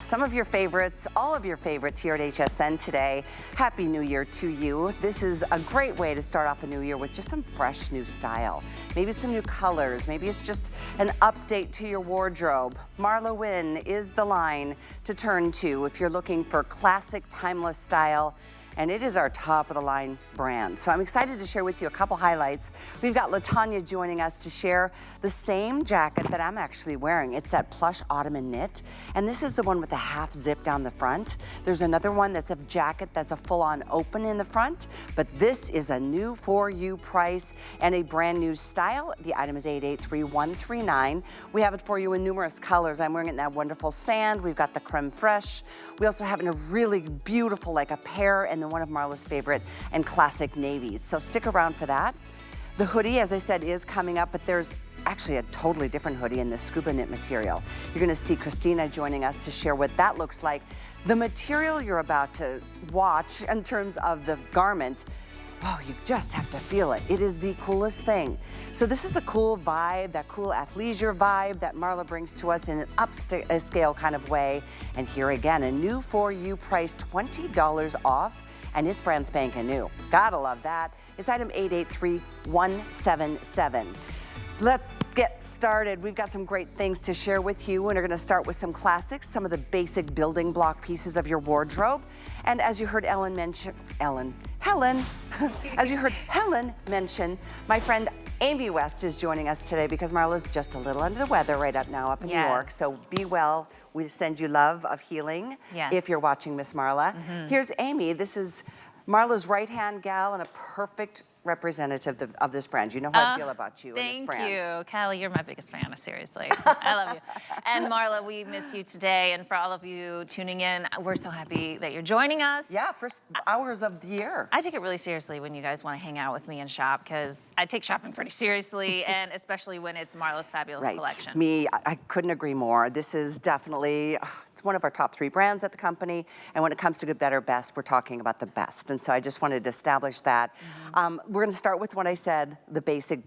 Some of your favorites, all of your favorites here at HSN today. Happy New Year to you. This is a great way to start off a new year with just some fresh new style. Maybe some new colors, maybe it's just an update to your wardrobe. MarlaWynne is the line to turn to if you're looking for classic, timeless style. And it is our top of the line brand. So I'm excited to share with you a couple highlights. We've got LaTanya joining us to share the same jacket that I'm actually wearing. It's that plush Ottoman knit. And this is the one with the half zip down the front. There's another one that's a jacket that's a full-on open in the front, but this is a new for you price and a brand new style. The item is 883139. We have it for you in numerous colors. I'm wearing it in that wonderful sand. We've got the creme fraiche. We also have it in a really beautiful, like a pear, and then one of Marla's favorite and classic navies. So stick around for that. The hoodie, as I said, is coming up, but there's actually a totally different hoodie in the scuba knit material. You're gonna see Christina joining us to share what that looks like. The material you're about to watch in terms of the garment, oh, you just have to feel it. It is the coolest thing. So this is a cool vibe, that cool athleisure vibe that Marla brings to us in an upscale kind of way. And here again, a new for you price, $20 off. And it's brand spanking new. Gotta love that. It's item 883177. Let's get started. We've got some great things to share with you, and we're gonna start with some classics, some of the basic building block pieces of your wardrobe. And as you heard Helen, as you heard Helen mention, my friend Amy West is joining us today because Marla's just a little under the weather right up now up in New York. So be well. We send you love of healing if you're watching Miss Marla. Here's Amy. This is Marla's right-hand gal and a perfect representative of this brand. You know how I feel about you and this brand. Thank you. Callie, you're my biggest fan, seriously. I love you. And Marla, we miss you today. And for all of you tuning in, we're so happy that you're joining us. Yeah, first hours of the year. I take it really seriously when you guys want to hang out with me and shop, because I take shopping pretty seriously, and especially when it's Marla's fabulous collection. I couldn't agree more. This is definitely, it's one of our top 3 brands at the company. And when it comes to good, better, best, we're talking about the best. And so I just wanted to establish that. We're going to start with what I said, the basic,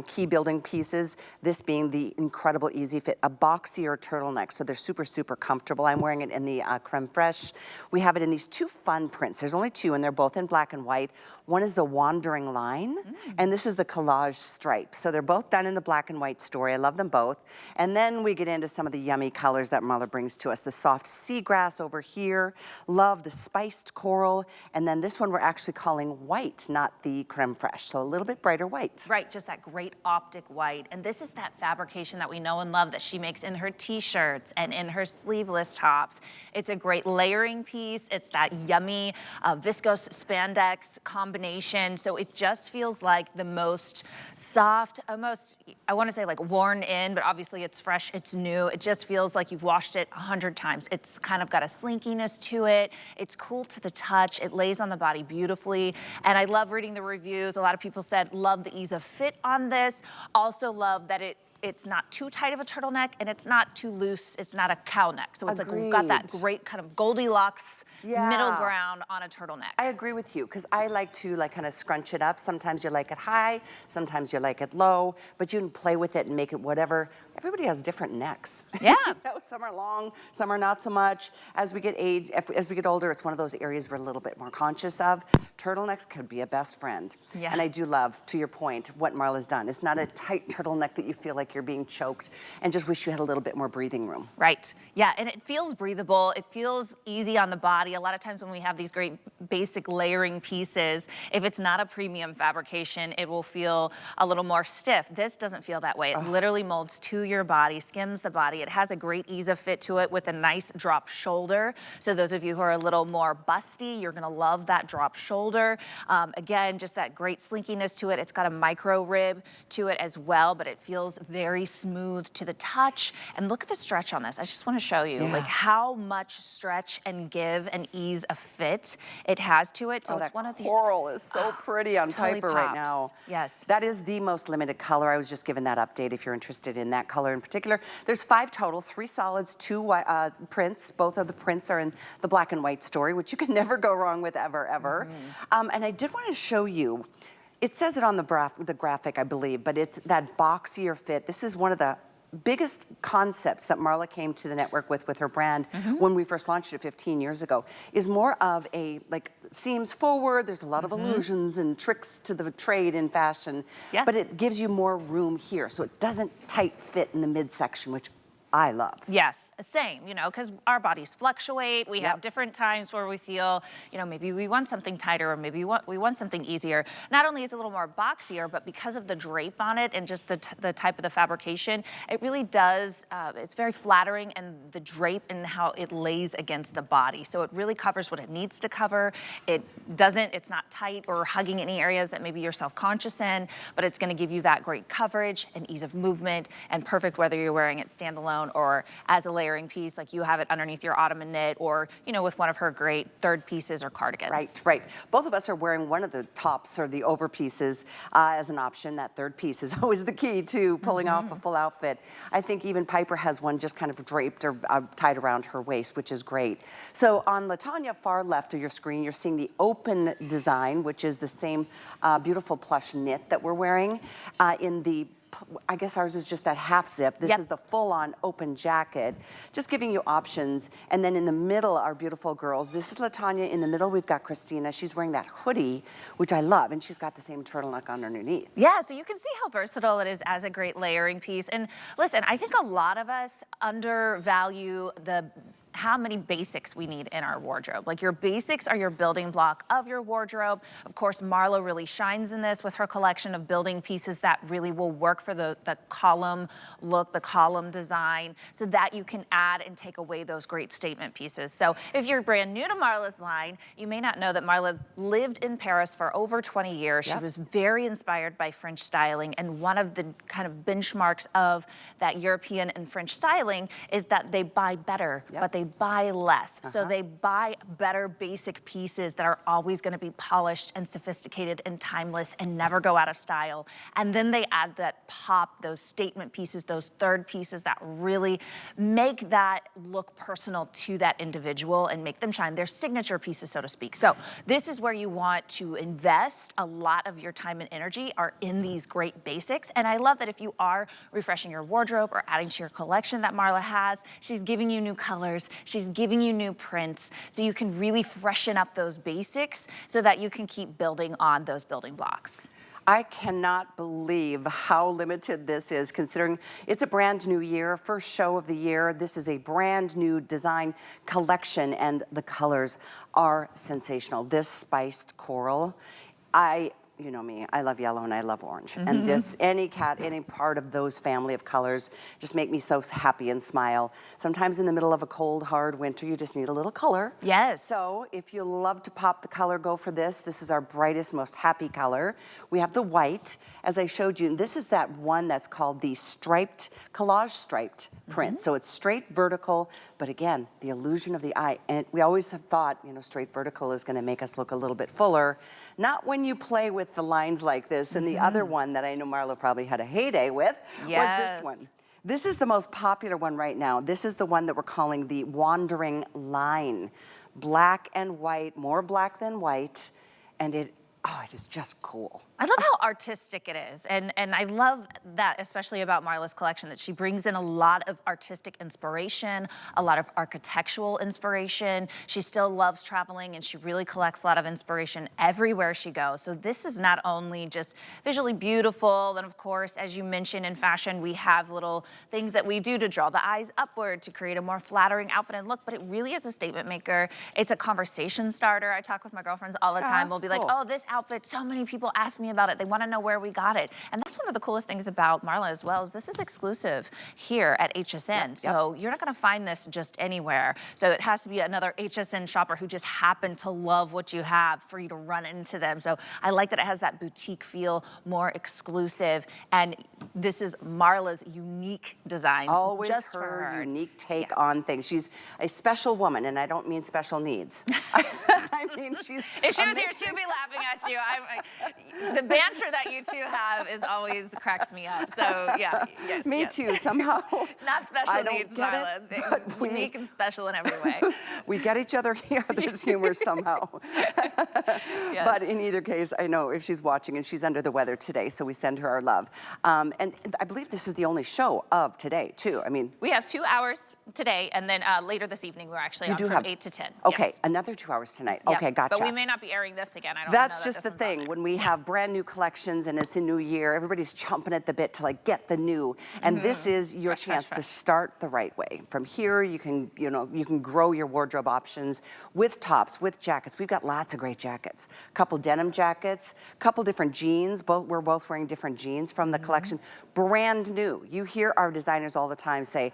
key building pieces, this being the incredible easy fit, a boxier turtleneck. So they're super, super comfortable. I'm wearing it in the creme fraiche. We have it in these 2 fun prints. There's only 2, and they're both in black and white. One is the wandering line, and this is the collage stripe. So they're both done in the black and white story. I love them both. And then we get into some of the yummy colors that Marla brings to us. The soft seagrass over here. Love the spiced coral. And then this one we're actually calling white, not the creme fraiche. So a little bit brighter white. Right, just that great optic white. And this is that fabrication that we know and love that she makes in her t-shirts and in her sleeveless tops. It's a great layering piece. It's that yummy viscose spandex combination. So it just feels like the most soft, almost, I want to say like worn in, but obviously it's fresh, it's new. It just feels like you've washed it 100 times. It's kind of got a slinkiness to it. It's cool to the touch. It lays on the body beautifully. And I love reading the reviews. A lot of people said, love the ease of fit on this. Also love that it's not too tight of a turtleneck and it's not too loose. It's not a cow neck. So it's like we've got that great kind of Goldilocks middle ground on a turtleneck. I agree with you, because I like to kind of scrunch it up. Sometimes you like it high, sometimes you like it low, but you can play with it and make it whatever. Everybody has different necks. Yeah. Some are long, some are not so much. As we get older, it's one of those areas we're a little bit more conscious of. Turtlenecks could be a best friend. Yeah. And I do love, to your point, what Marla's done. It's not a tight turtleneck that you feel like you're being choked and just wish you had a little bit more breathing room. Right. Yeah, and it feels breathable. It feels easy on the body. A lot of times when we have these great basic layering pieces, if it's not a premium fabrication, it will feel a little more stiff. This doesn't feel that way. It literally molds to your body, skims the body. It has a great ease of fit to it with a nice drop shoulder. So those of you who are a little more busty, you're gonna love that drop shoulder. Again, just that great slinkiness to it. It's got a micro rib to it as well, but it feels very smooth to the touch. And look at the stretch on this. I just want to show you like how much stretch and give and ease of fit it has to it. So it's one of these. Coral is so pretty on totally Piper right now. Yes. That is the most limited color. I was just given that update if you're interested in that color in particular. There's 5 total, 3 solids, 2 prints. Both of the prints are in the black and white story, which you can never go wrong with ever, ever. And I did want to show you, it says it on the graphic, I believe, but it's that boxier fit. This is one of the biggest concepts that Marla came to the network with her brand when we first launched it 15 years ago is more of a, like, seams forward, there's a lot of illusions and tricks to the trade in fashion, but it gives you more room here, so it doesn't tight fit in the midsection, which I love. Yes, same, you know, because our bodies fluctuate. We have different times where we feel, you know, maybe we want something tighter or maybe we want something easier. Not only is it a little more boxier, but because of the drape on it and just the type of the fabrication, it really does, it's very flattering, and the drape and how it lays against the body. So it really covers what it needs to cover. It's not tight or hugging any areas that maybe you're self-conscious in, but it's gonna give you that great coverage and ease of movement, and perfect whether you're wearing it standalone or as a layering piece, like you have it underneath your Ottoman knit, or, you know, with one of her great third pieces or cardigans. Right. Both of us are wearing one of the tops or the over pieces as an option. That third piece is always the key to pulling off a full outfit. I think even Piper has one just kind of draped or tied around her waist, which is great. So on LaTanya, far left of your screen, you're seeing the open design, which is the same beautiful plush knit that we're wearing in the, I guess ours is just that half zip. This is the full-on open jacket, just giving you options. And then in the middle, our beautiful girls. This is LaTanya. In the middle, we've got Christina. She's wearing that hoodie, which I love, and she's got the same turtleneck on underneath. Yeah, so you can see how versatile it is as a great layering piece. And listen, I think a lot of us undervalue how many basics we need in our wardrobe. Like, your basics are your building block of your wardrobe. Of course, Marla really shines in this with her collection of building pieces that really will work for the column look, the column design, so that you can add and take away those great statement pieces. So if you're brand new to Marla's line, you may not know that Marla lived in Paris for over 20 years. She was very inspired by French styling, and one of the kind of benchmarks of that European and French styling is that they buy better, but they buy less. So they buy better basic pieces that are always gonna be polished and sophisticated and timeless and never go out of style. And then they add that pop, those statement pieces, those third pieces that really make that look personal to that individual and make them shine. Their signature pieces, so to speak. So this is where you want to invest a lot of your time and energy, are in these great basics. And I love that if you are refreshing your wardrobe or adding to your collection that Marla has, she's giving you new colors, she's giving you new prints, so you can really freshen up those basics so that you can keep building on those building blocks. I cannot believe how limited this is, considering it's a brand new year, first show of the year. This is a brand new design collection, and the colors are sensational. This spiced coral, you know me, I love yellow and I love orange. And this, any part of those family of colors just make me so happy and smile. Sometimes in the middle of a cold, hard winter, you just need a little color. Yes. So if you love to pop the color, go for this. This is our brightest, most happy color. We have the white, as I showed you, and this is that one that's called the striped, collage striped print. So it's straight vertical, but again, the illusion of the eye. And we always have thought, you know, straight vertical is gonna make us look a little bit fuller. Not when you play with the lines like this. And the other one that I know Marla probably had a heyday with was this one. This is the most popular one right now. This is the one that we're calling the wandering line. Black and white, more black than white, and it is just cool. I love how artistic it is, and I love that, especially about Marla's collection, that she brings in a lot of artistic inspiration, a lot of architectural inspiration. She still loves traveling, and she really collects a lot of inspiration everywhere she goes. So this is not only just visually beautiful, and of course, as you mentioned, in fashion, we have little things that we do to draw the eyes upward to create a more flattering outfit and look, but it really is a statement maker. It's a conversation starter. I talk with my girlfriends all the time. We'll be like, oh, this outfit, so many people ask me about it. They want to know where we got it. And that's one of the coolest things about Marla as well, is this is exclusive here at HSN. So you're not going to find this just anywhere. So it has to be another HSN shopper who just happened to love what you have for you to run into them. So I like that it has that boutique feel, more exclusive. And this is Marla's unique designs. Always just her unique take on things. She's a special woman, and I don't mean special needs. I I mean, she's If she was here, she'd be laughing at you. The banter that you two have is always cracks me up. So yeah, yes. Me too, somehow. Not special needs, Marla. Unique and special in every way. We get each other's humor somehow. Yes. But in either case, I know if she's watching and she's under the weather today, so we send her our love. And I believe this is the only show of today, too. I mean, we have 2 hours today, and then later this evening we're actually on from 8 to 10. Okay, yes. Another 2 hours tonight. Yep. Okay, gotcha. But we may not be airing this again. I don't That's know. just the thing. When we have brand new collections and it's a new year, everybody's chomping at the bit to like get the new. And this is your chance to start the right way. From here, you can, you can grow your wardrobe options with tops, with jackets. We've got lots of great jackets. A couple denim jackets, a couple different jeans. We're both wearing different jeans from the collection. Brand new. You hear our designers all the time say,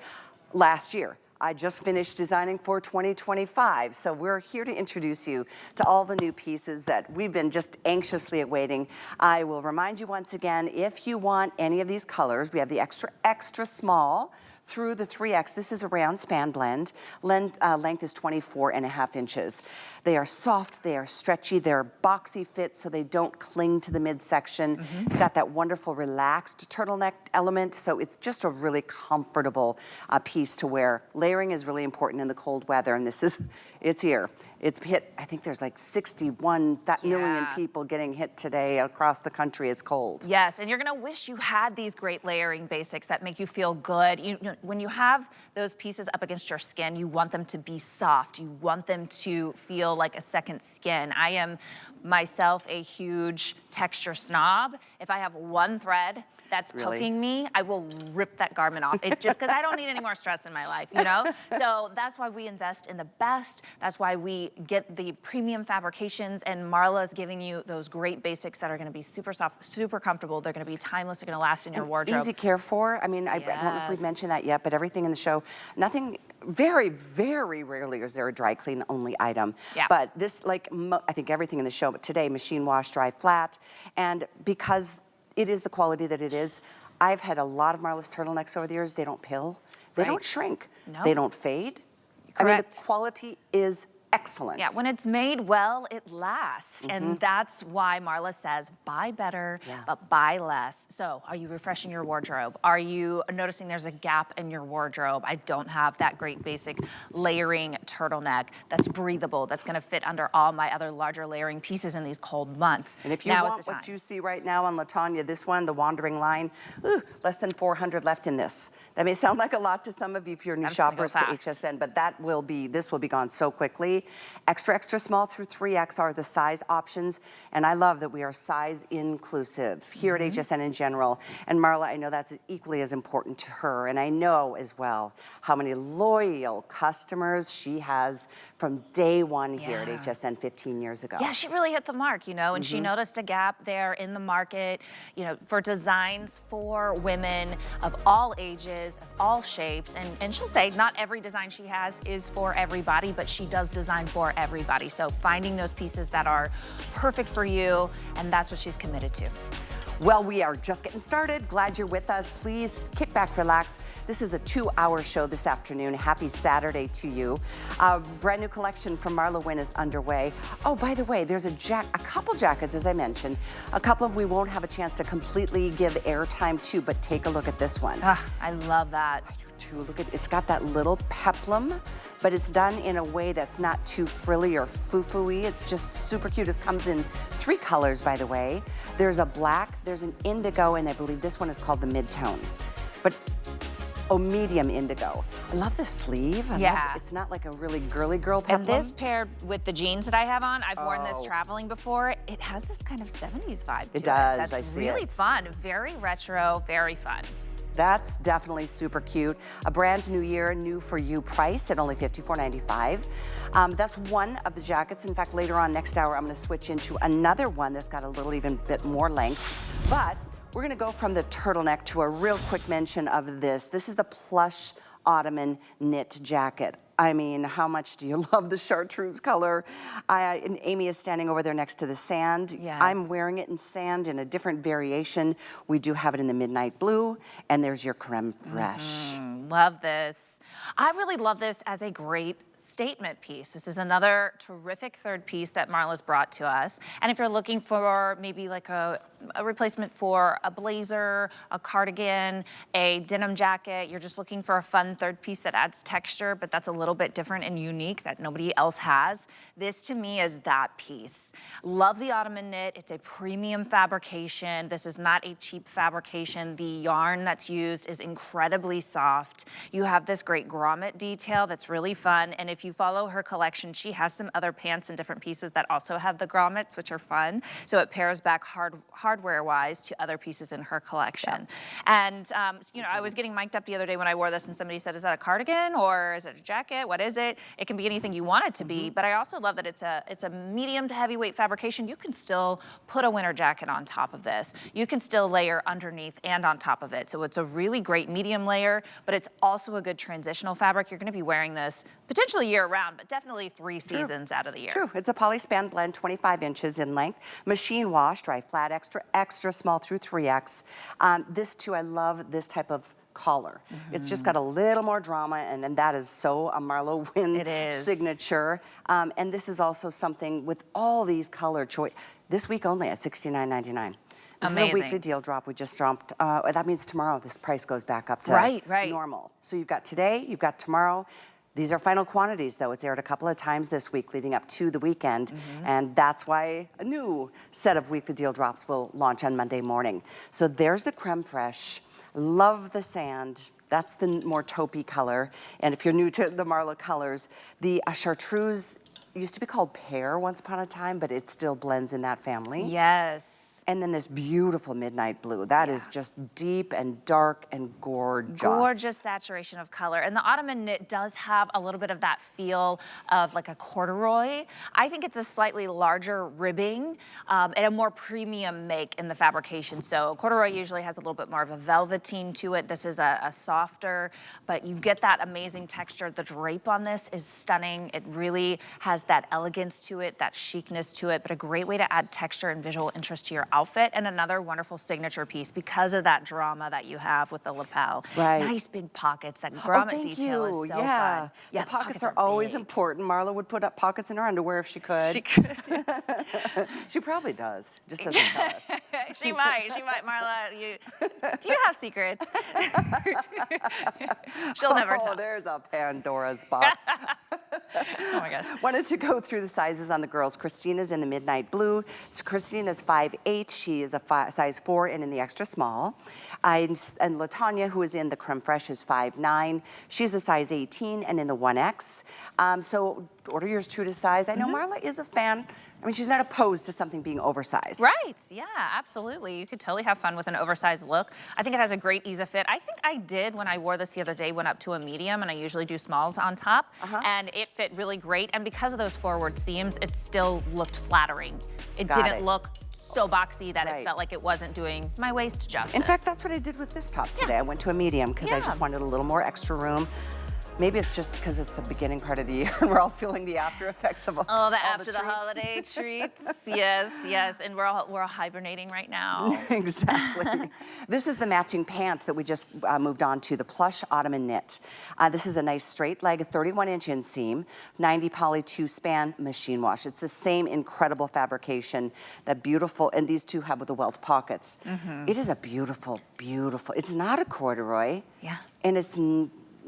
last year, I just finished designing for 2025. So we're here to introduce you to all the new pieces that we've been just anxiously awaiting. I will remind you once again, if you want any of these colors, we have the extra small through the 3X. This is a round span blend. Length is 24.5 inches. They are soft, they are stretchy, they're boxy fit so they don't cling to the midsection. It's got that wonderful relaxed turtleneck element, so it's just a really comfortable piece to wear. Layering is really important in the cold weather, and it's here. It's hit, I think there's like 61 million people getting hit today across the country. It's cold. Yes, and you're gonna wish you had these great layering basics that make you feel good. When you have those pieces up against your skin, you want them to be soft. You want them to feel like a second skin. I am myself a huge texture snob. If I have one thread that's poking me, I will rip that garment off. Just because I don't need any more stress in my life, So that's why we invest in the best. That's why we get the premium fabrications, and Marla is giving you those great basics that are gonna be super soft, super comfortable. They're gonna be timeless. They're gonna last in your wardrobe. Easy care for. I mean, I don't know if we've mentioned that yet, but everything in the show, nothing, very, very rarely is there a dry clean only item. Yeah. But this, I think everything in the show, but today, machine wash, dry flat, and because it is the quality that it is. I've had a lot of Marla's turtlenecks over the years. They don't pill. They don't shrink. No. They don't fade. Correct. I mean, the quality is excellent. Yeah, when it's made well, it lasts. And that's why Marla says, buy better, but buy less. So are you refreshing your wardrobe? Are you noticing there's a gap in your wardrobe? I don't have that great basic layering turtleneck that's breathable, that's gonna fit under all my other larger layering pieces in these cold months. And if you want what you see right now on LaTanya, this one, the Wandering Line, less than 400 left in this. That may sound like a lot to some of you if you're new shoppers to HSN, but this will be gone so quickly. Extra small through 3X are the size options, and I love that we are size inclusive here at HSN in general. And Marla, I know that's equally as important to her, and I know as well how many loyal customers she has from day one here at HSN 15 years ago. Yeah, she really hit the mark, and she noticed a gap there in the market, for designs for women of all ages, of all shapes, and she'll say not every design she has is for everybody, but she does design for everybody. So finding those pieces that are perfect for you, and that's what she's committed to. Well, we are just getting started. Glad you're with us. Please kick back, relax. This is a 2-hour show this afternoon. Happy Saturday to you. Brand new collection from MarlaWynne is underway. Oh, by the way, there's a couple jackets, as I mentioned. A couple of them we won't have a chance to completely give airtime to, but take a look at this one. I love that. I do too. Look at, it's got that little peplum, but it's done in a way that's not too frilly or foo-foo-y. It's just super cute. It comes in 3 colors, by the way. There's a black, there's an indigo, and I believe this one is called the mid-tone. But medium indigo. I love the sleeve. It's not like a really girly girl peplum. And this paired with the jeans that I have on, I've worn this traveling before. It has this kind of 70s vibe to it. It does, That's I see really fun, very retro, very fun. That's definitely super cute. A brand new year, new for you price at only $54.95. That's one of the jackets. In fact, later on next hour, I'm gonna switch into another one that's got a little even bit more length. But we're gonna go from the turtleneck to a real quick mention of this. This is the Plush Ottoman knit jacket. I mean, how much do you love the chartreuse color? And Amy is standing over there next to the sand. Yes. I'm wearing it in sand in a different variation. We do have it in the midnight blue, and there's your creme fraiche. Love this. I really love this as a great statement piece. This is another terrific third piece that Marla's brought to us. And if you're looking for maybe like a replacement for a blazer, a cardigan, a denim jacket, you're just looking for a fun third piece that adds texture, but that's a little bit different and unique that nobody else has. This to me is that piece. Love the Ottoman knit. It's a premium fabrication. This is not a cheap fabrication. The yarn that's used is incredibly soft. You have this great grommet detail that's really fun. And if you follow her collection, she has some other pants and different pieces that also have the grommets, which are fun. So it pairs back hardware-wise to other pieces in her collection. Yeah. And, you know, I was getting mic'd up the other day when I wore this and somebody said, is that a cardigan or is it a jacket? What is it? It can be anything you want it to be, but I also love that it's a medium to heavyweight fabrication. You can still put a winter jacket on top of this. You can still layer underneath and on top of it. So it's a really great medium layer, but it's also a good transitional fabric. You're gonna be wearing this potentially year-round, but definitely 3 seasons out of the year. True, it's a polyspan blend, 25 inches in length, machine wash, dry flat, extra small through 3X. This too, I love this type of collar. It's just got a little more drama, and that is so a MarlaWynne signature. And this is also something with all these color choice. This week only at $69.99. This is a weekly deal drop. We just dropped. That means tomorrow this price goes back up to normal. So you've got today, you've got tomorrow. These are final quantities, though. It's aired a couple of times this week leading up to the weekend, and that's why a new set of weekly deal drops will launch on Monday morning. So there's the creme fraiche. Love the sand. That's the more taupey color. And if you're new to the Marla colors, the chartreuse used to be called pear once upon a time, but it still blends in that family. Yes. And then this beautiful midnight blue. That is just deep and dark and gorgeous. Gorgeous saturation of color. And the Ottoman knit does have a little bit of that feel of like a corduroy. I think it's a slightly larger ribbing and a more premium make in the fabrication. So corduroy usually has a little bit more of a velveteen to it. This is a softer, but you get that amazing texture. The drape on this is stunning. It really has that elegance to it, that chicness to it, but a great way to add texture and visual interest to your outfit, and another wonderful signature piece because of that drama that you have with the lapel. Nice big pockets. That grommet detail is so fun. Yeah, the pockets are always important. Marla would put up pockets in her underwear if she could. She could. She probably does. Just doesn't tell us. She might. Marla, do you have secrets? She'll never tell. Oh, there's a Pandora's box. Oh my gosh. Wanted to go through the sizes on the girls. Christina's in the midnight blue. So Christina's 5'8". She is a size 4 and in the extra small. And LaTanya, who is in the creme fraiche, is 5'9". She's a size 18 and in the 1X. So order yours true to size. I know Marla is a fan. I mean, she's not opposed to something being oversized. Right, yeah, absolutely. You could totally have fun with an oversized look. I think it has a great ease of fit. I think I did when I wore this the other day, went up to a medium, and I usually do smalls on top, and it fit really great. And because of those forward seams, it still looked flattering. It didn't look so boxy that it felt like it wasn't doing my waist justice. In fact, that's what I did with this top today. I went to a medium because I just wanted a little more extra room. Maybe it's just because it's the beginning part of the year and we're all feeling the after effects of all after the holiday treats. Yes, and we're all hibernating right now. Exactly. This is the matching pant that we just moved on to, the Plush Ottoman knit. This is a nice straight leg, a 31-inch inseam, 90 poly 2-span machine wash. It's the same incredible fabrication, that beautiful, and these two have with the welt pockets. It is a beautiful, beautiful, it's not a corduroy. And it's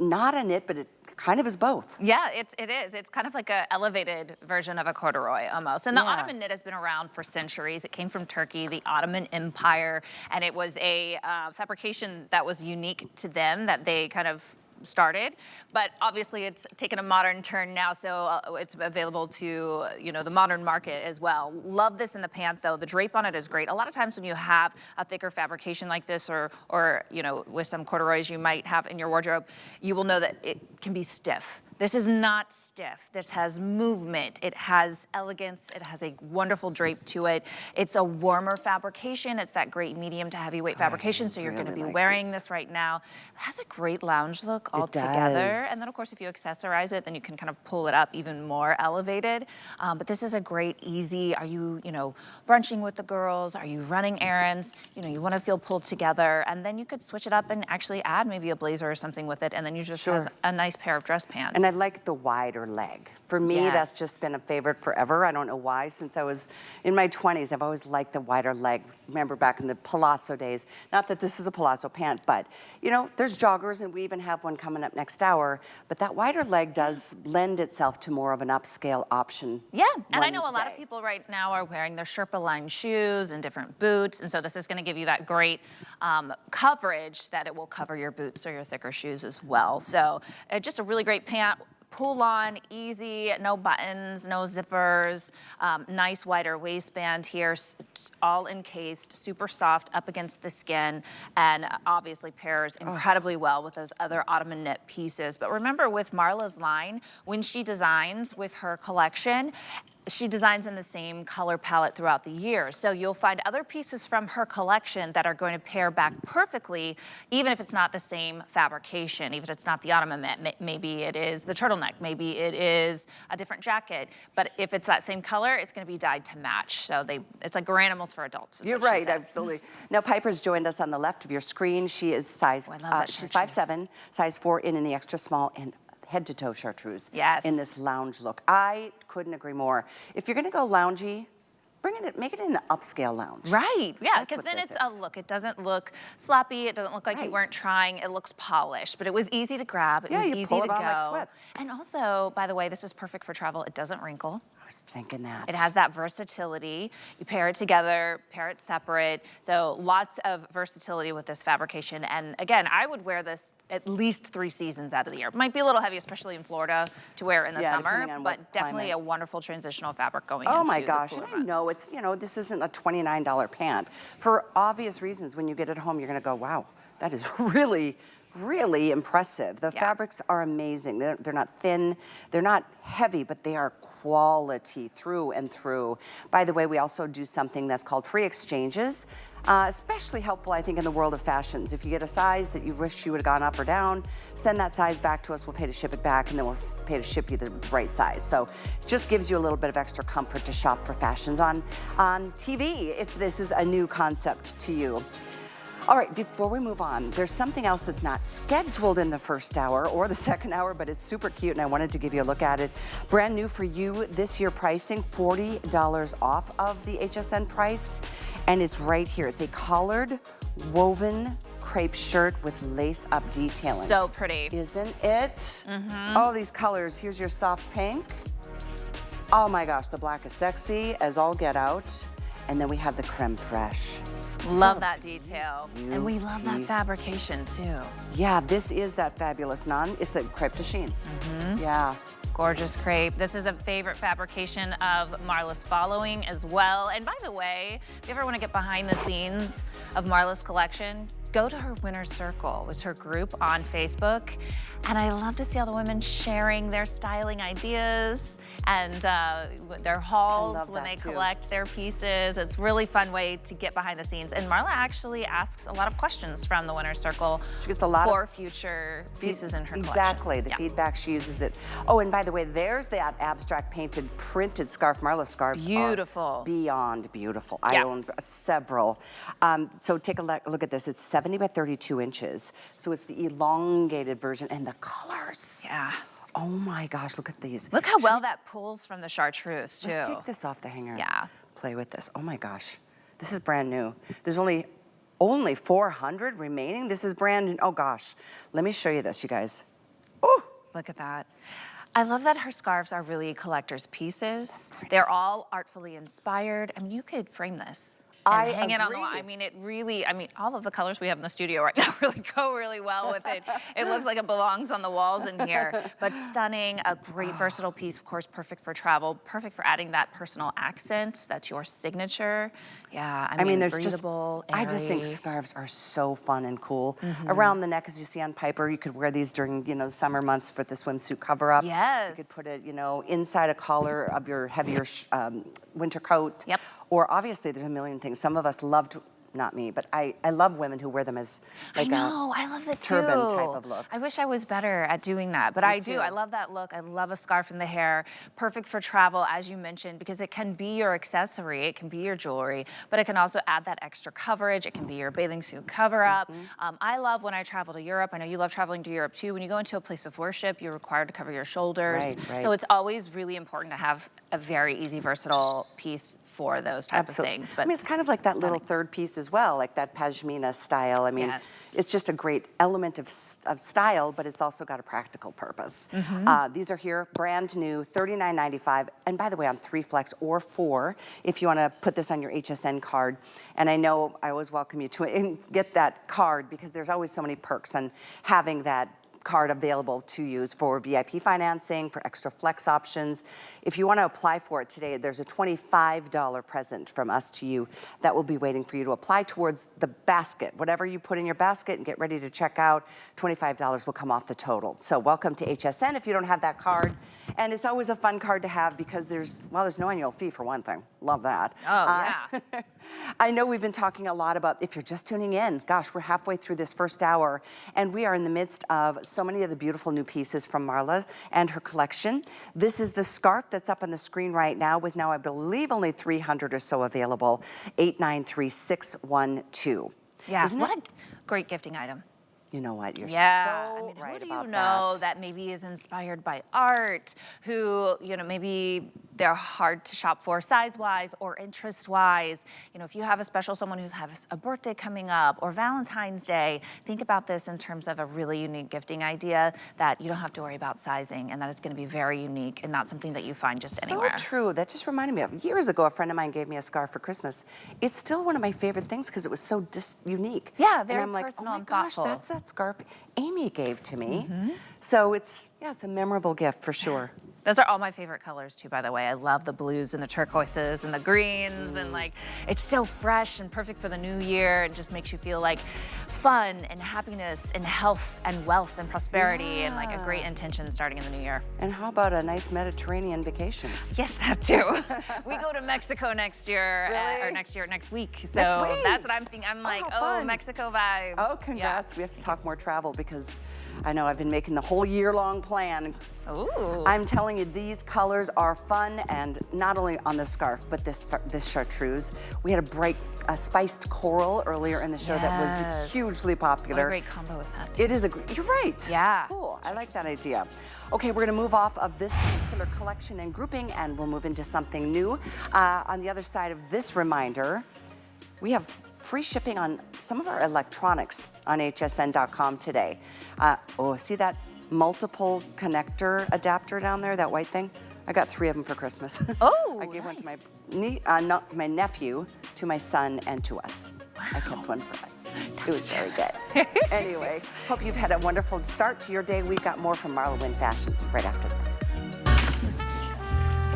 not a knit, but it kind of is both. Yeah, it is. It's kind of like an elevated version of a corduroy almost. And the Ottoman knit has been around for centuries. It came from Turkey, the Ottoman Empire, and it was a fabrication that was unique to them that they kind of started, but obviously it's taken a modern turn now, so it's available to, you know, the modern market as well. Love this in the pant though. The drape on it is great. A lot of times when you have a thicker fabrication like this, or you know, with some corduroys you might have in your wardrobe, you will know that it can be stiff. This is not stiff. This has movement. It has elegance. It has a wonderful drape to it. It's a warmer fabrication. It's that great medium to heavyweight fabrication. So you're going to be wearing this right now. It has a great lounge look all together. And then of course, if you accessorize it, then you can kind of pull it up even more elevated. But this is a great, easy, are you know, brunching with the girls? Are you running errands? You know, you want to feel pulled together. And then you could switch it up and actually add maybe a blazer or something with it. And then you just have a nice pair of dress pants. And I like the wider leg. For me, that's just been a favorite forever. I don't know why. Since I was in my 20s, I've always liked the wider leg. Remember back in the palazzo days, not that this is a palazzo pant, but you know, there's joggers, and we even have one coming up next hour, but that wider leg does lend itself to more of an upscale option. Yeah, and I know a lot of people right now are wearing their Sherpa-lined shoes and different boots, and so this is gonna give you that great coverage that it will cover your boots or your thicker shoes as well. So just a really great pant. Pull on, easy, no buttons, no zippers, nice wider waistband here, all encased, super soft up against the skin, and obviously pairs incredibly well with those other Ottoman knit pieces. But remember, with Marla's line, when she designs with her collection, she designs in the same color palette throughout the year. So you'll find other pieces from her collection that are going to pair back perfectly, even if it's not the same fabrication, even if it's not the Ottoman knit. Maybe it is the turtleneck, maybe it is a different jacket. But if it's that same color, it's going to be dyed to match. So it's like Garanimals for adults. You're right, absolutely. Now Piper's joined us on the left of your screen. She is size, she's 5'7", size 4 in the extra small, and head-to-toe chartreuse in this lounge look. I couldn't agree more. If you're gonna go loungy, make it an upscale lounge. Right, yeah, because then it's a look. It doesn't look sloppy. It doesn't look like you weren't trying. It looks polished, but it was easy to grab. It was easy pull to it on go. like sweats. And also, by the way, this is perfect for travel. It doesn't wrinkle. I was thinking that. It has that versatility. You pair it together, pair it separate. So lots of versatility with this fabrication. And again, I would wear this at least 3 seasons out of the year. It might be a little heavy, especially in Florida, to wear in the summer, but definitely a wonderful transitional fabric going into the my gosh, cooler and I know it's, you know, this isn't a $29 pant. For obvious reasons, when you get it home, you're gonna go, wow, that is really impressive. The fabrics are amazing. They're not thin, they're not heavy, but they are quality through and through. By the way, we also do something that's called free exchanges, especially helpful, I think, in the world of fashions. If you get a size that you wish you would have gone up or down, send that size back to us. We'll pay to ship it back, and then we'll pay to ship you the right size. So just gives you a little bit of extra comfort to shop for fashions on TV if this is a new concept to you. All right, before we move on, there's something else that's not scheduled in the first hour or the second hour, but it's super cute, and I wanted to give you a look at it. Brand new for you this year pricing, $40 off of the HSN price, and it's right here. It's a collared woven crepe shirt with lace-up detailing. So pretty. Isn't it? Oh, these colors. Here's your soft pink. Oh my gosh, the black is sexy as all get out. And then we have the creme fraiche. Love that detail. And we love that fabrication too. Yeah, this is that fabulous it's a crepe de chine. Yeah. Gorgeous crepe. This is a favorite fabrication of Marla's following as well. And by the way, if you ever want to get behind the scenes of Marla's collection, go to her Winner's Circle. It's her group on Facebook. And I love to see all the women sharing their styling ideas and their hauls when they collect their pieces. It's a really fun way to get behind the scenes. And Marla actually asks a lot of questions from the Winner's Circle for future pieces in her collection. Exactly, the feedback, she uses it. Oh, and by the way, there's that abstract painted printed scarf. Marla scarves are beyond beautiful. I own several. So take a look at this. It's 70 by 32 inches. So it's the elongated version, and the colors. Yeah. Oh my gosh, look at these. Look how well that pulls from the chartreuse too. Let's take this off the hanger. Yeah. Play with this. Oh my gosh. This is brand new. There's only 400 remaining. This is brand new. Oh gosh. Let me show you this, you guys. Oh, look at that. I love that her scarves are really collector's pieces. They're all artfully inspired. I mean, you could frame this. And hang it on the wall. I mean, all of the colors we have in the studio right now really go really well with it. It looks like it belongs on the walls in here. But stunning, a great versatile piece, of course, perfect for travel, perfect for adding that personal accent. That's your signature. Yeah, I mean there's breathable, I just think scarves are so fun and cool. Around the neck, as you see on Piper, you could wear these during, you know, the summer months for the swimsuit cover up. Yes. You could put it, you know, inside a collar of your heavier winter coat. Yep. Or obviously, there's a million things. Some of us loved not me, but I love women who wear them as like I know, I love that too. turban type of look. I wish I was better at doing that, but I do. I love that look. I love a scarf in the hair. Perfect for travel, as you mentioned, because it can be your accessory, it can be your jewelry, but it can also add that extra coverage. It can be your bathing suit cover up. I love when I travel to Europe. I know you love traveling to Europe too. When you go into a place of worship, you're required to cover your shoulders. Right. So it's always really important to have a very easy, versatile piece for those types of things. But I mean, it's kind of like that little third piece as well, like that pashmina style. I mean, it's just a great element of style, but it's also got a practical purpose. These are here, brand new, $39.95. And by the way, on 3 flex or 4, if you want to put this on your HSN card. And I know I always welcome you to get that card because there's always so many perks on having that card available to use for VIP financing, for extra flex options. If you want to apply for it today, there's a $25 present from us to you that will be waiting for you to apply towards the basket. Whatever you put in your basket and get ready to check out, $25 will come off the total. So welcome to HSN if you don't have that card. And it's always a fun card to have because there's no annual fee for one thing. Love that. Oh, yeah. I know we've been talking a lot about, if you're just tuning in, gosh, we're halfway through this first hour, and we are in the midst of so many of the beautiful new pieces from Marla and her collection. This is the scarf that's up on the screen right now with now, I believe, only 300 or so available, 893612. Yeah, what a great gifting item. You know what? You're so right who do about you know that. that maybe is inspired by art, who, maybe they're hard to shop for size-wise or interest-wise. If you have a special someone who has a birthday coming up or Valentine's Day, think about this in terms of a really unique gifting idea that you don't have to worry about sizing and that it's going to be very unique and not something that you find just anywhere. So true. That just reminded me of years ago, a friend of mine gave me a scarf for Christmas. It's still one of my favorite things because it was so unique. Yeah, very and I'm personal like, and oh my gosh, thoughtful. that's that scarf Amy gave to me. So it's a memorable gift for sure. Those are all my favorite colors too, by the way. I love the blues and the turquoises and the greens and it's so fresh and perfect for the new year. It just makes you feel like fun and happiness and health and wealth and prosperity and a great intention starting in the new year. And how about a nice Mediterranean vacation? Yes, that too. We go to Mexico next year, Really? Next week. So Next week? that's what I'm thinking. I'm like, fun. Mexico vibes. Oh, congrats. We have to talk more travel because I know I've been making the whole year-long plan. Ooh. I'm telling you, these colors are fun, and not only on the scarf, but this chartreuse. We had a bright, spiced coral earlier in the show that was hugely popular. What a great combo with that. It is you're right. Yeah. Cool, I like that idea. Okay, we're gonna move off of this particular collection and grouping, and we'll move into something new. On the other side of this reminder, we have free shipping on some of our electronics on hsn.com today. See that multiple connector adapter down there, that white thing? I got 3 of them for Christmas. Oh, I gave one to my nephew, to my son, and to us. Wow. I kept one for us. It was very good. Anyway, hope you've had a wonderful start to your day. We've got more from MarlaWynne Fashions right after this.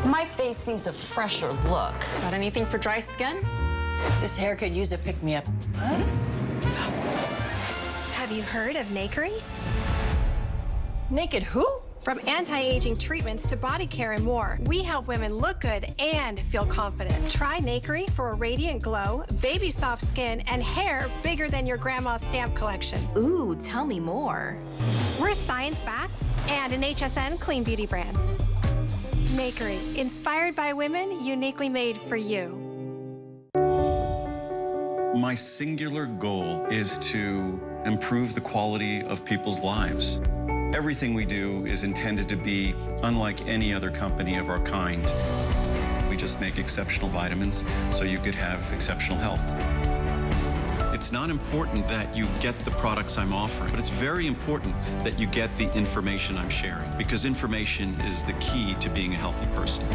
My face needs a fresher look. Got anything for dry skin? This hair could use a pick-me-up. Have you heard of Nakery? Naked who? From anti-aging treatments to body care and more, we help women look good and feel confident. Try Nakery for a radiant glow, baby soft skin, and hair bigger than your grandma's stamp collection. Ooh, tell me more. We're science-backed and an HSN clean beauty brand. Nakery, inspired by women, uniquely made for you. My singular goal is to improve the quality of people's lives. Everything we do is intended to be unlike any other company of our kind. We just make exceptional vitamins so you could have exceptional health. It's not important that you get the products I'm offering, but it's very important that you get the information I'm sharing, because information is the key to being a healthy person.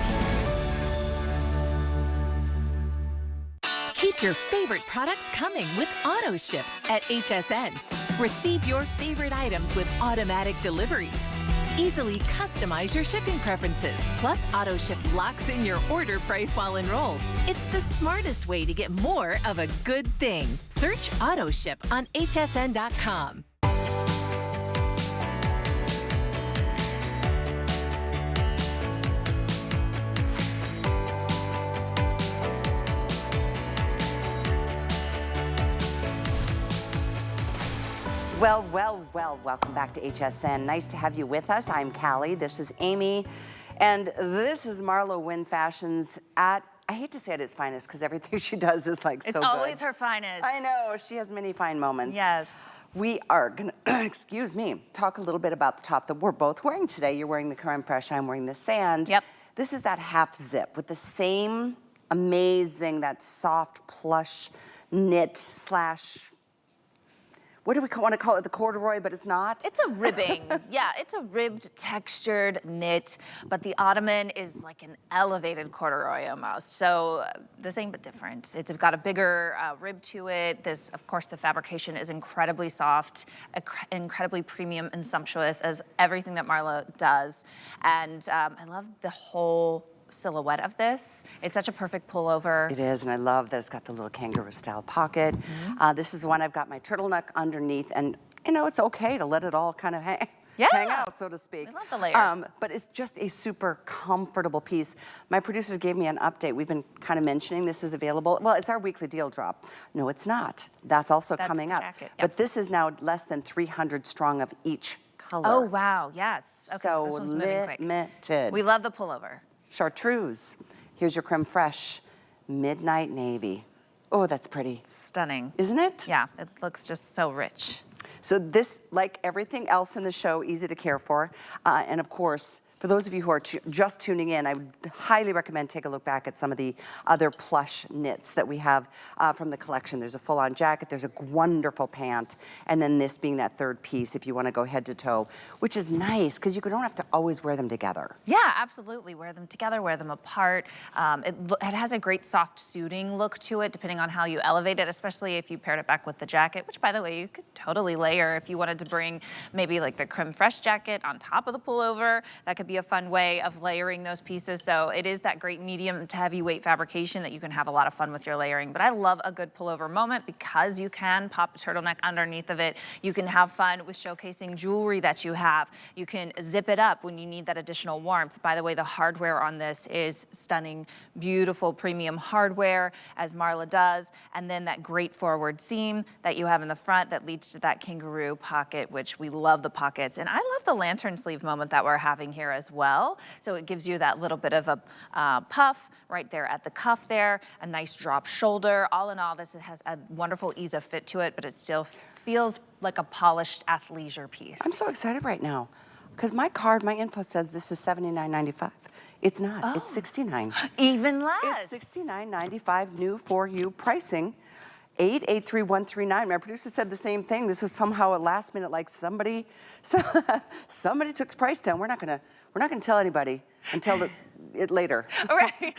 Keep your favorite products coming with AutoShip at HSN. Receive your favorite items with automatic deliveries. Easily customize your shipping preferences. Plus, AutoShip locks in your order price while enrolled. It's the smartest way to get more of a good thing. Search AutoShip on hsn.com. Well, well, well, welcome back to HSN. Nice to have you with us. I'm Callie, this is Amy, and this is MarlaWynne Fashions at, I hate to say it, its finest, because everything she does is like so good. It's always her finest. I know, she has many fine moments. Yes. We are gonna, excuse me, talk a little bit about the top that we're both wearing today. You're wearing the creme fraiche, I'm wearing the sand. Yep. This is that half zip with the same amazing, that soft plush knit slash, what do we want to call it? The corduroy, but it's not? It's a ribbing. Yeah, it's a ribbed, textured knit, but the Ottoman is like an elevated corduroy almost. So the same but different. It's got a bigger rib to it. This, of course, the fabrication is incredibly soft, incredibly premium and sumptuous, as everything that Marla does. And I love the whole silhouette of this. It's such a perfect pullover. It is, and I love that it's got the little kangaroo style pocket. This is the one I've got my turtleneck underneath, and you know, it's okay to let it all kind of hang out, so to speak. I love the layers. But it's just a super comfortable piece. My producers gave me an update. We've been kind of mentioning this is available. Well, it's our weekly deal drop. No, it's not. That's also coming up. Jacket, yep. But this is now less than 300 strong of each color. Oh, wow, yes. Okay, so this one's moving quick. limited. We love the pullover. Chartreuse. Here's your creme fraiche, midnight navy. Oh, that's pretty. Stunning. Isn't it? Yeah, it looks just so rich. So this, like everything else in the show, easy to care for. And of course, for those of you who are just tuning in, I would highly recommend take a look back at some of the other plush knits that we have from the collection. There's a full-on jacket, there's a wonderful pant, and then this being that third piece if you want to go head to toe, which is nice because you don't have to always wear them together. Yeah, absolutely. Wear them together, wear them apart. It has a great soft suiting look to it, depending on how you elevate it, especially if you paired it back with the jacket, which, by the way, you could totally layer if you wanted to bring maybe like the creme fraiche jacket on top of the pullover. That could be a fun way of layering those pieces. So it is that great medium to heavyweight fabrication that you can have a lot of fun with your layering. But I love a good pullover moment because you can pop a turtleneck underneath of it. You can have fun with showcasing jewelry that you have. You can zip it up when you need that additional warmth. By the way, the hardware on this is stunning, beautiful premium hardware, as Marla does. And then that great forward seam that you have in the front that leads to that kangaroo pocket, which we love the pockets. And I love the lantern sleeve moment that we're having here as well. So it gives you that little bit of a puff right there at the cuff there, a nice drop shoulder. All in all, this has a wonderful ease of fit to it, but it still feels like a polished athleisure piece. I'm so excited right now because my card, my info says this is $79.95. It's not, it's $69. Even less. It's $69.95 new for you pricing. 883139. My producer said the same thing. This was somehow a last minute, like somebody took the price down. We're not gonna tell anybody until it later. Right.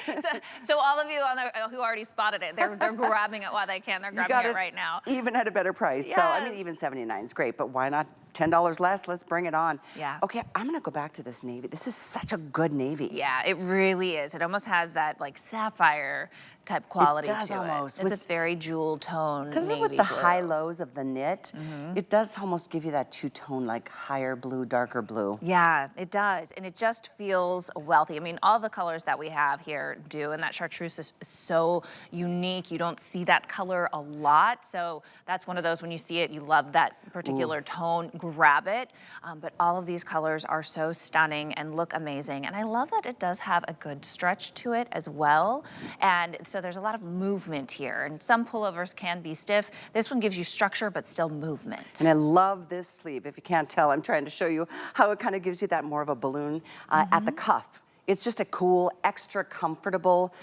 So all of you who already spotted it, they're grabbing it while they can. They're grabbing it right now. Even at a better price. Yes. So I mean, even 79 is great, but why not $10 less? Let's bring it on. Yeah. Okay, I'm gonna go back to this navy. This is such a good navy. Yeah, it really is. It almost has that like sapphire type quality It does to almost. it. It's a very jewel tone. Because with the high lows of the knit, it does almost give you that two-tone, like higher blue, darker blue. Yeah, it does. And it just feels wealthy. I mean, all the colors that we have here do, and that chartreuse is so unique. You don't see that color a lot. So that's one of those, when you see it, you love that particular tone, grab it. But all of these colors are so stunning and look amazing. And I love that it does have a good stretch to it as well. And so there's a lot of movement here. And some pullovers can be stiff. This one gives you structure, but still movement. And I love this sleeve. If you can't tell, I'm trying to show you how it kind of gives you that more of a balloon at the cuff. It's just a cool, extra comfortable,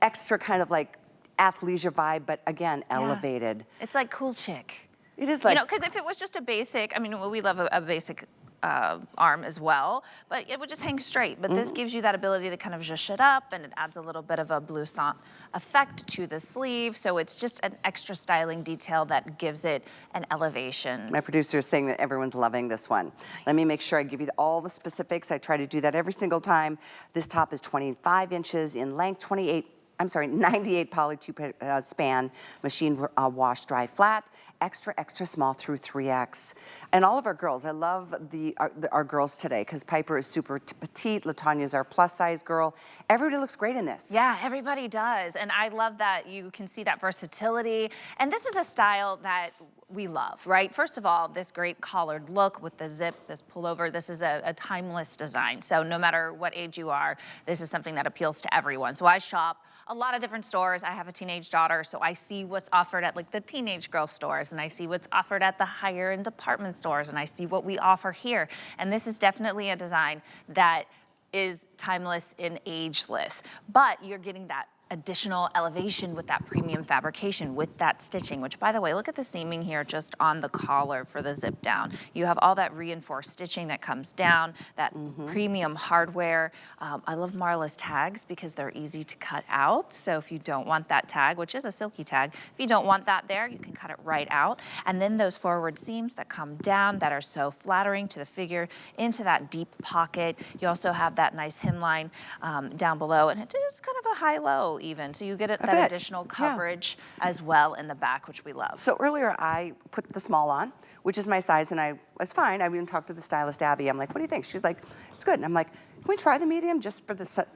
extra kind of like athleisure vibe, but again, elevated. It's like cool chic. It is like, you know, because if it was just a basic, I mean, we love a basic arm as well, but it would just hang straight. But this gives you that ability to kind of zhuzh it up, and it adds a little bit of a blouson effect to the sleeve. So it's just an extra styling detail that gives it an elevation. my producer is saying that everyone's loving this one. Let me make sure I give you all the specifics. I try to do that every single time. This top is 25 inches in length, 98 poly span, machine wash dry flat, extra small through 3X. And all of our girls, I love our girls today because Piper is super petite, Latanya's our plus size girl. Everybody looks great in this. Yeah, everybody does. And I love that you can see that versatility. And this is a style that we love, right? First of all, this great collared look with the zip, this pullover, this is a timeless design. So no matter what age you are, this is something that appeals to everyone. So I shop a lot of different stores. I have a teenage daughter, so I see what's offered at like the teenage girl stores, and I see what's offered at the higher end department stores, and I see what we offer here. And this is definitely a design that is timeless and ageless, but you're getting that additional elevation with that premium fabrication, with that stitching, which by the way, look at the seaming here just on the collar for the zip down. You have all that reinforced stitching that comes down, that premium hardware. I love Marla's tags because they're easy to cut out. So if you don't want that tag, which is a silky tag, if you don't want that there, you can cut it right out. And then those forward seams that come down that are so flattering to the figure into that deep pocket. You also have that nice hemline down below, and it is kind of a high-low even. So you get that additional coverage as well in the back, which we love. So earlier I put the small on, which is my size, and I was fine. I even talked to the stylist, Abby. I'm like, what do you think? She's like, it's good. And I'm like, can we try the medium just for the... So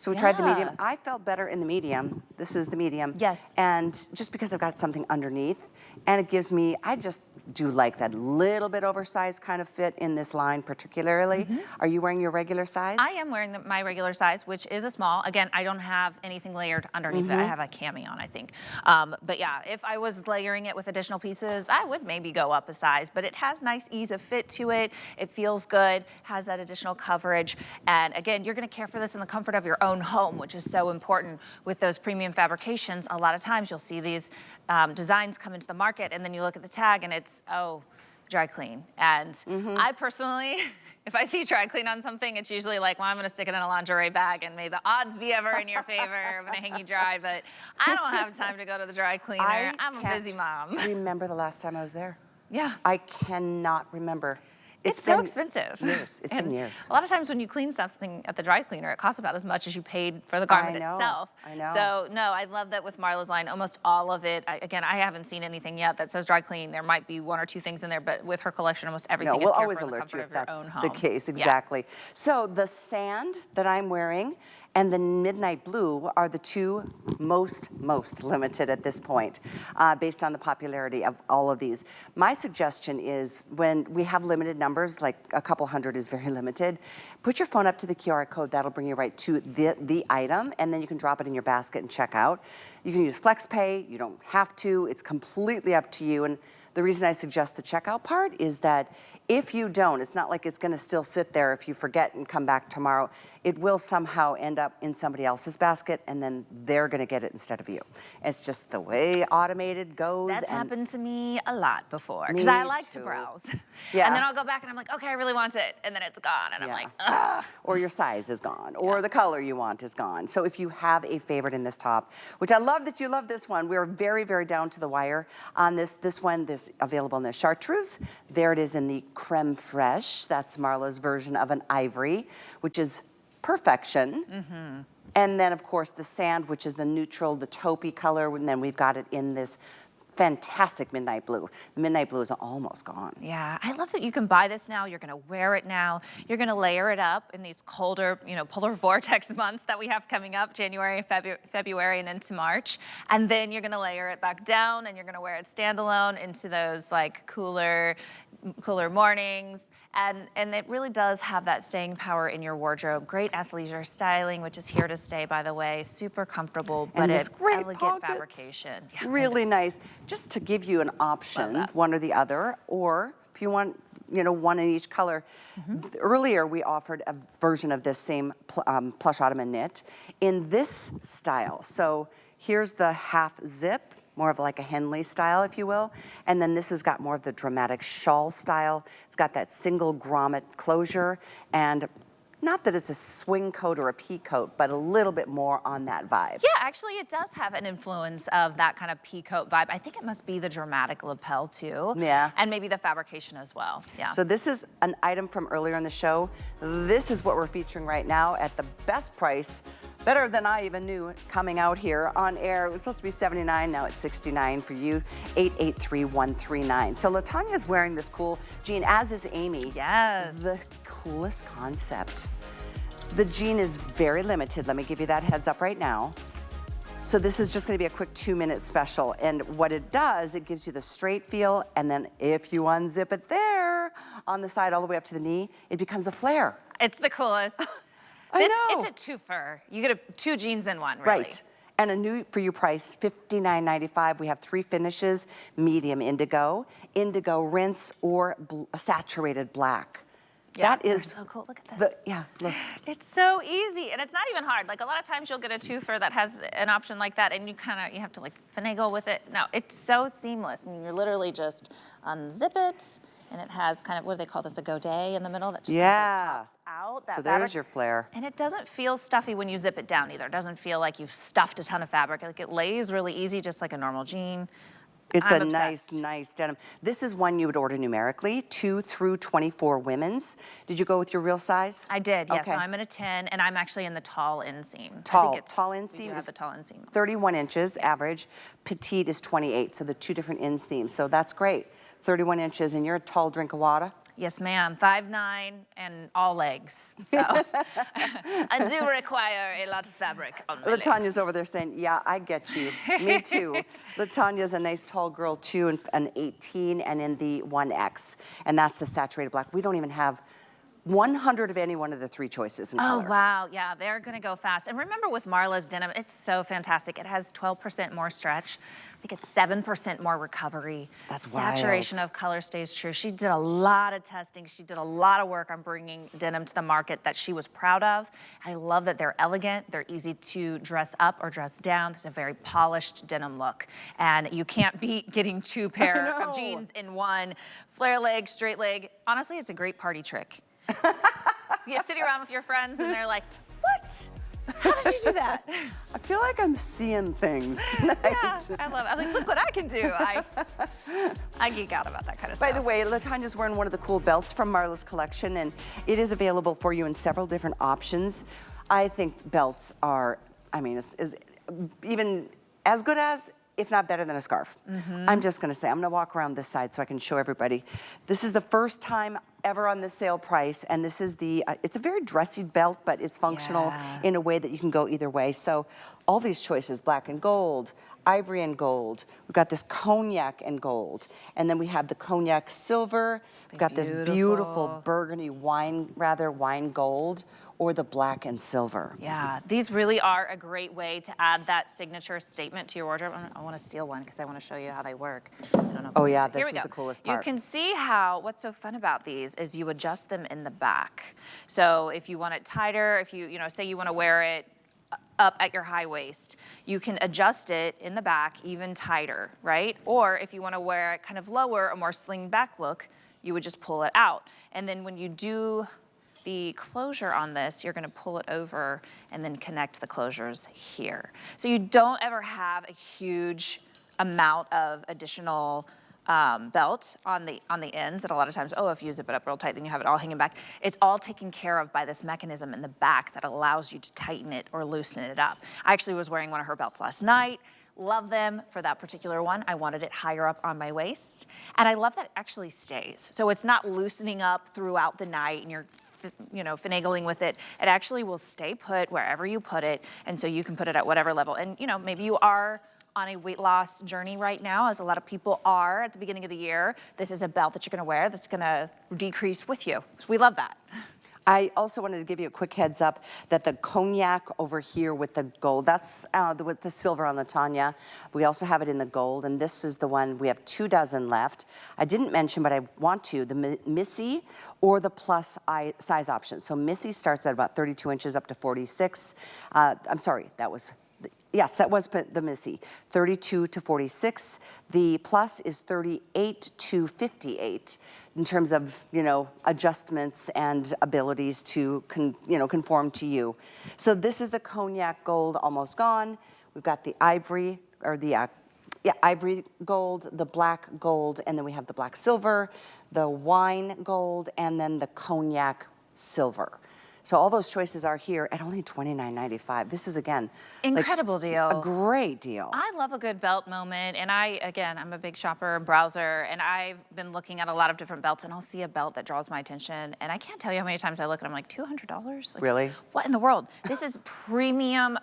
we tried the medium. I felt better in the medium. This is the medium. Yes. And just because I've got something underneath, and it gives me, I just do like that little bit oversized kind of fit in this line particularly. Are you wearing your regular size? I am wearing my regular size, which is a small. Again, I don't have anything layered underneath it. I have a cami on, I think. But yeah, if I was layering it with additional pieces, I would maybe go up a size, but it has nice ease of fit to it. It feels good, has that additional coverage. And again, you're gonna care for this in the comfort of your own home, which is so important with those premium fabrications. A lot of times you'll see these designs come into the market, and then you look at the tag and it's, oh, dry clean. And I personally, if I see dry clean on something, it's usually like, well, I'm gonna stick it in a lingerie bag and may the odds be ever in your favor. I'm gonna hang you dry, but I don't have time to go to the dry cleaner. I'm a busy mom. Remember the last time I was there? Yeah. I cannot remember. It's so expensive. Years. It's been years. A lot of times when you clean something at the dry cleaner, it costs about as much as you paid for the garment itself. I know. So no, I love that with Marla's line, almost all of it. Again, I haven't seen anything yet that says dry clean. There might be one or two things in there, but with her collection, almost everything is we'll always for the alert comfort you of if your that's own home. the case, exactly. So the sand that I'm wearing and the midnight blue are the two most limited at this point, based on the popularity of all of these. My suggestion is when we have limited numbers, like a couple hundred is very limited, put your phone up to the QR code. That'll bring you right to the item, and then you can drop it in your basket and check out. You can use FlexPay. You don't have to. It's completely up to you. And the reason I suggest the checkout part is that if you don't, it's not like it's gonna still sit there if you forget and come back tomorrow. It will somehow end up in somebody else's basket, and then they're gonna get it instead of you. It's just the way automated goes. That's happened to me a lot before, Me because I like to too. browse. Yeah. And then I'll go back and I'm like, okay, I really want it, and then it's gone, and I'm like, ugh. Or your size is gone, or the color you want is gone. So if you have a favorite in this top, which I love that you love this one, we're very, very down to the wire on this. This one, this available in the chartreuse. There it is in the creme fraiche. That's Marla's version of an ivory, which is perfection. And then of course the sand, which is the neutral, the taupey color, and then we've got it in this fantastic midnight blue. The midnight blue is almost gone. Yeah, I love that you can buy this now. You're gonna wear it now. You're gonna layer it up in these colder, polar vortex months that we have coming up, January, February, and into March. And then you're gonna layer it back down, and you're gonna wear it standalone into those like cooler mornings. And it really does have that staying power in your wardrobe. Great athleisure styling, which is here to stay, by the way. Super comfortable, but it's elegant pockets. Fabrication. Yeah, Really nice. Just to give you an option, one or the other, or if you want, one in each color. Earlier, we offered a version of this same plush Ottoman knit in this style. So here's the half zip, more of like a Henley style, if you will. And then this has got more of the dramatic shawl style. It's got that single grommet closure, and not that it's a swing coat or a pea coat, but a little bit more on that vibe. Yeah, actually it does have an influence of that kind of pea coat vibe. I think it must be the dramatic lapel too. Yeah. And maybe the fabrication as well, yeah. So this is an item from earlier in the show. This is what we're featuring right now at the best price, better than I even knew coming out here on air. It was supposed to be $79, now it's $69 for you, 883-139. So LaTanya's wearing this cool jean, as is Amy. Yes. The coolest concept. The jean is very limited. Let me give you that heads up right now. So this is just gonna be a quick 2-minute special. And what it does, it gives you the straight feel, and then if you unzip it there, on the side all the way up to the knee, it becomes a flare. It's the coolest. I know. It's a twofer. You get two jeans in one, really. Right. And a new for you price, $59.95. We have 3 finishes, medium indigo, indigo rinse, or saturated black. Yeah, that is so cool. Look at this. yeah, look. It's so easy, and it's not even hard. Like a lot of times you'll get a twofer that has an option like that, and you have to like finagle with it. No, it's so seamless. I mean, you literally just unzip it, and it has kind of, what do they call this, a godet in the middle that just kind of pops out. That So there's fabric. your flare. And it doesn't feel stuffy when you zip it down either. It doesn't feel like you've stuffed a ton of fabric. Like it lays really easy, just like a normal jean. It's I'm a obsessed. nice denim. This is one you would order numerically, 2 through 24 women's. Did you go with your real size? I did, yes. Okay. So I'm in a 10, and I'm actually in the tall inseam. Tall We inseam do have is the tall inseam. 31 inches average. Petite is 28, so the 2 different inseams. So that's great. 31 inches, and you're a tall drink of water. Yes, ma'am. 5'9" and all legs. So I do require a lot of fabric on my Latanya's legs. over there saying, yeah, I get you. Me too. Latanya's a nice tall girl too, and an 18 and in the 1X. And that's the saturated black. We don't even have 100 of any one of the 3 choices in color. Oh, wow. Yeah, they're going to go fast. And remember with Marla's denim, it's so fantastic. It has 12% more stretch. I think it's 7% more recovery. That's Saturation wild. of color stays true. She did a lot of testing. She did a lot of work on bringing denim to the market that she was proud of. I love that they're elegant. They're easy to dress up or dress down. It's a very polished denim look. And you can't beat getting 2 pair of jeans in one. Flare leg, straight leg. Honestly, it's a great party trick. You're sitting around with your friends and they're like, what? How did you do that? I feel like I'm seeing things tonight. Yeah, I love it. I'm like, look what I can do. I geek out about that kind of stuff. By the way, Latanya's wearing one of the cool belts from Marla's collection, and it is available for you in several different options. I think belts are, I mean, is even as good as, if not better than a scarf. I'm just gonna say, I'm gonna walk around this side so I can show everybody. This is the first time ever on the sale price, and this is the, it's a very dressy belt, but it's functional in a way that you can go either way. So all these choices, black and gold, ivory and gold. We've got this cognac and gold. And then we have the cognac silver. We've got this beautiful burgundy wine gold, or the black and silver. Yeah, these really are a great way to add that signature statement to your wardrobe. I want to steal one because I want to show you how they work. I don't know if Oh we yeah, can- Here this we is go. the coolest part. You can see how, what's so fun about these is you adjust them in the back. So if you want it tighter, if you say you want to wear it up at your high waist, you can adjust it in the back even tighter, right? Or if you want to wear it kind of lower, a more sling back look, you would just pull it out. And then when you do the closure on this, you're gonna pull it over and then connect the closures here. So you don't ever have a huge amount of additional belt on the ends, and a lot of times, if you zip it up real tight, then you have it all hanging back. It's all taken care of by this mechanism in the back that allows you to tighten it or loosen it up. I actually was wearing one of her belts last night. Love them for that particular one. I wanted it higher up on my waist. And I love that it actually stays. So it's not loosening up throughout the night and you're finagling with it. It actually will stay put wherever you put it. And so you can put it at whatever level. And maybe you are on a weight loss journey right now, as a lot of people are at the beginning of the year. This is a belt that you're gonna wear that's gonna decrease with you. So we love that. I also wanted to give you a quick heads up that the cognac over here with the gold, that's with the silver on Latanya. We also have it in the gold, and this is the one, we have 2 dozen left. I didn't mention, but I want to, the Missy or the plus size option. So Missy starts at about 32 inches up to 46. I'm sorry, that was the Missy, 32 to 46. The plus is 38 to 58 in terms of, adjustments and abilities to, conform to you. So this is the cognac gold, almost gone. We've got the ivory, or the, ivory gold, the black gold, and then we have the black silver, the wine gold, and then the cognac silver. So all those choices are here at only $29.95. This is, again, Incredible deal. A great deal. I love a good belt moment, and I'm a big shopper and browser, and I've been looking at a lot of different belts, and I'll see a belt that draws my attention, and I can't tell you how many times I look and I'm like, $200? Like, really? What in the world? This is premium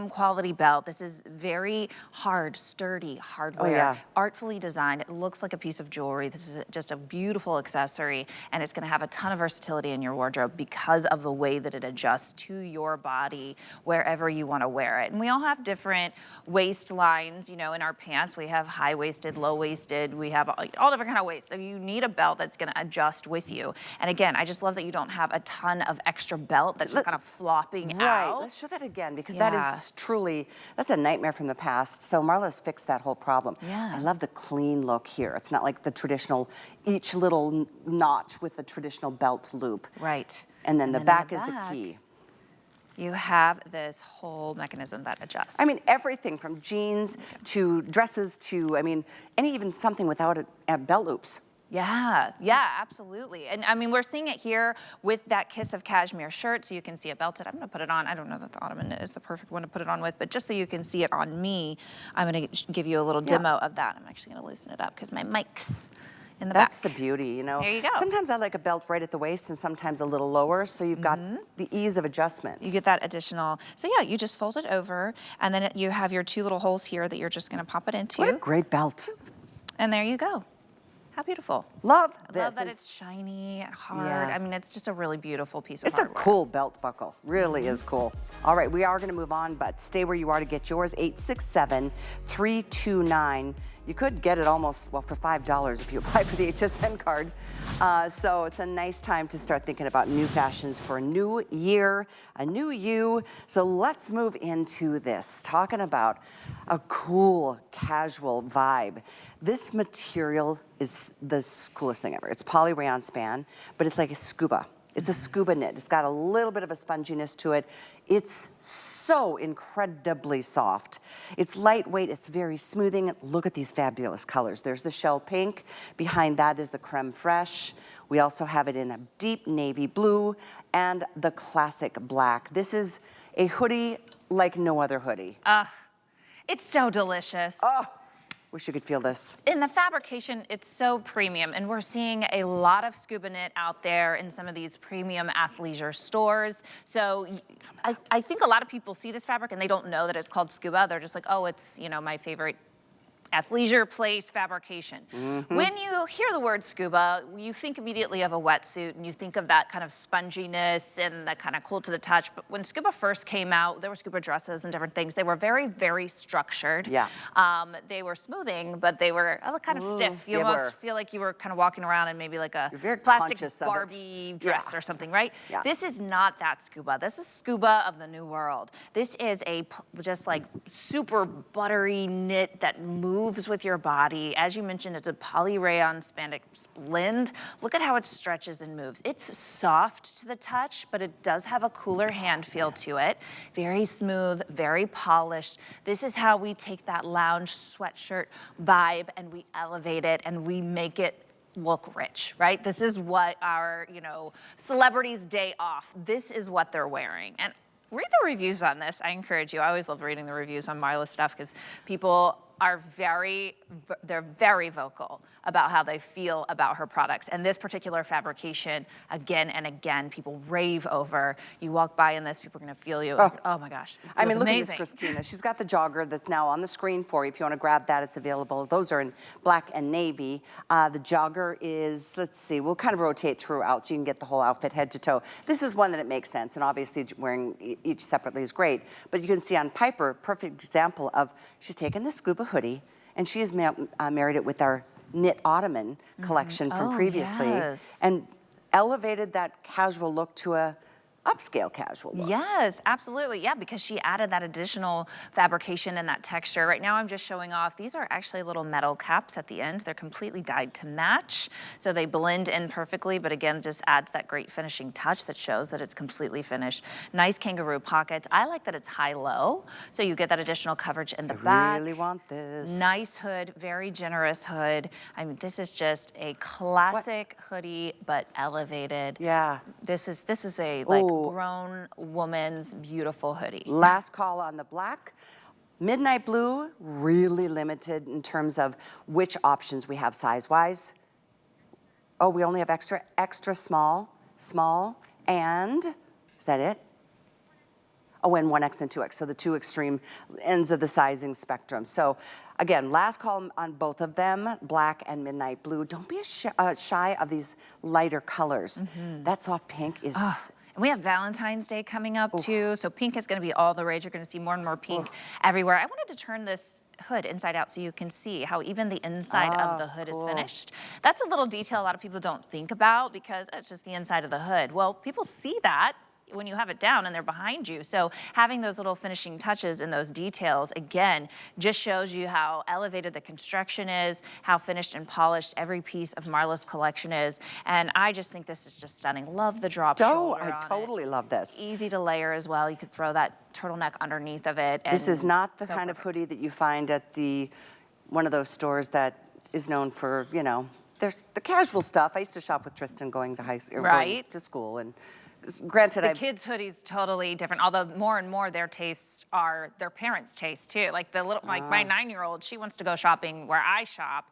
quality belt. This is very hard, sturdy hardware, artfully designed. It looks like a piece of jewelry. This is just a beautiful accessory, and it's gonna have a ton of versatility in your wardrobe because of the way that it adjusts to your body wherever you want to wear it. And we all have different waistlines, you know, in our pants. We have high-waisted, low-waisted, we have all different kind of waists. So you need a belt that's going to adjust with you. And again, I just love that you don't have a ton of extra belt that's just kind of flopping out. Right, let's show that again, because that is truly, that's a nightmare from the past. So Marla's fixed that whole problem. Yeah. I love the clean look here. It's not like the traditional, each little notch with the traditional belt loop. Right. And then the back is the key. You have this whole mechanism that adjusts. I mean, everything from jeans to dresses to, I mean, even something without a belt loops. Yeah, absolutely. And I mean, we're seeing it here with that kiss of cashmere shirt, so you can see it belted. I'm gonna put it on. I don't know that the Ottoman is the perfect one to put it on with, but just so you can see it on me, I'm gonna give you a little demo of that. I'm actually gonna loosen it up because my mic's in the back. That's the beauty, you know. There you go. Sometimes I like a belt right at the waist and sometimes a little lower, so you've got the ease of adjustment. You get that additional, so yeah, you just fold it over, and then you have your two little holes here that you're just gonna pop it into. What a great belt. And there you go. How beautiful. Love I this. love that it's shiny and hard. Yeah. I mean, it's just a really beautiful piece of It's hardware. a cool belt buckle. Really is cool. All right, we are going to move on, but stay where you are to get yours. 867-329. You could get it almost, well, for $5 if you apply for the HSN card. So it's a nice time to start thinking about new fashions for a new year, a new you. So let's move into this, talking about a cool, casual vibe. This material is the coolest thing ever. It's poly rayon span, but it's like a scuba. It's a scuba knit. It's got a little bit of a sponginess to it. It's so incredibly soft. It's lightweight, it's very smoothing. Look at these fabulous colors. There's the shell pink. Behind that is the creme fraiche. We also have it in a deep navy blue and the classic black. This is a hoodie like no other hoodie. It's so delicious. Oh, wish you could feel this. In the fabrication, it's so premium, and we're seeing a lot of scuba knit out there in some of these premium athleisure stores. So I think a lot of people see this fabric and they don't know that it's called scuba. They're just like, oh, it's, you know, my favorite athleisure place fabrication. When you hear the word scuba, you think immediately of a wetsuit and you think of that kind of sponginess and that kind of cool to the touch. But when scuba first came out, there were scuba dresses and different things. They were very, very structured. Yeah. They were smoothing, but they were kind of stiff. You almost feel like you were kind of walking around in maybe like a plastic Barbie dress or something, right? Yeah. This is not that scuba. This is scuba of the new world. This is a just like super buttery knit that moves with your body. As you mentioned, it's a poly rayon spandex blend. Look at how it stretches and moves. It's soft to the touch, but it does have a cooler hand feel to it. Very smooth, very polished. This is how we take that lounge sweatshirt vibe and we elevate it and we make it look rich, right? This is what our, you know, celebrities' day off. This is what they're wearing. And read the reviews on this. I encourage you. I always love reading the reviews on Marla's stuff because people are they're very vocal about how they feel about her products. And this particular fabrication, again and again, people rave over. You walk by in this, people are gonna feel you. Oh my gosh, I mean, look amazing. at this, Christina. She's got the jogger that's now on the screen for you. If you wanna grab that, it's available. Those are in black and navy. The jogger is, let's see, we'll kind of rotate throughout so you can get the whole outfit head to toe. This is one that it makes sense, and obviously wearing each separately is great. But you can see on Piper, perfect example of, she's taken this scuba hoodie and she has married it with our knit Ottoman collection from previously, and elevated that casual look to a upscale casual look. Yes, absolutely. Yeah, because she added that additional fabrication and that texture. Right now I'm just showing off, these are actually little metal caps at the end. They're completely dyed to match, so they blend in perfectly, but again, just adds that great finishing touch that shows that it's completely finished. Nice kangaroo pockets. I like that it's high-low, so you get that additional coverage in the back. I really want this. Nice hood, very generous hood. I mean, this is just a classic hoodie, but elevated. Yeah. This is a like grown woman's beautiful hoodie. Last call on the black. Midnight blue, really limited in terms of which options we have size-wise. Oh, we only have extra, extra small, small, and is that it? Oh, and 1X and 2X, so the two extreme ends of the sizing spectrum. So again, last call on both of them, black and midnight blue. Don't be shy of these lighter colors. That soft pink is... And we have Valentine's Day coming up too, so pink is going to be all the rage. You're going to see more and more pink everywhere. I wanted to turn this hood inside out so you can see how even the inside of the hood is finished. That's a little detail a lot of people don't think about because it's just the inside of the hood. Well, people see that when you have it down and they're behind you. So having those little finishing touches and those details, again, just shows you how elevated the construction is, how finished and polished every piece of Marla's collection is. And I just think this is just stunning. Love the drop shoulder on I totally love this. Easy to layer as well. You could throw that turtleneck underneath of it. And This is not the so kind of perfect. hoodie that you find at one of those stores that is known for, you know, there's the casual stuff. I used to shop with Tristan going to high school, going to school, and granted, The kids' hoodies totally different, although more and more their tastes are their parents' tastes too. Like the little, like my 9-year-old, she wants to go shopping where I shop,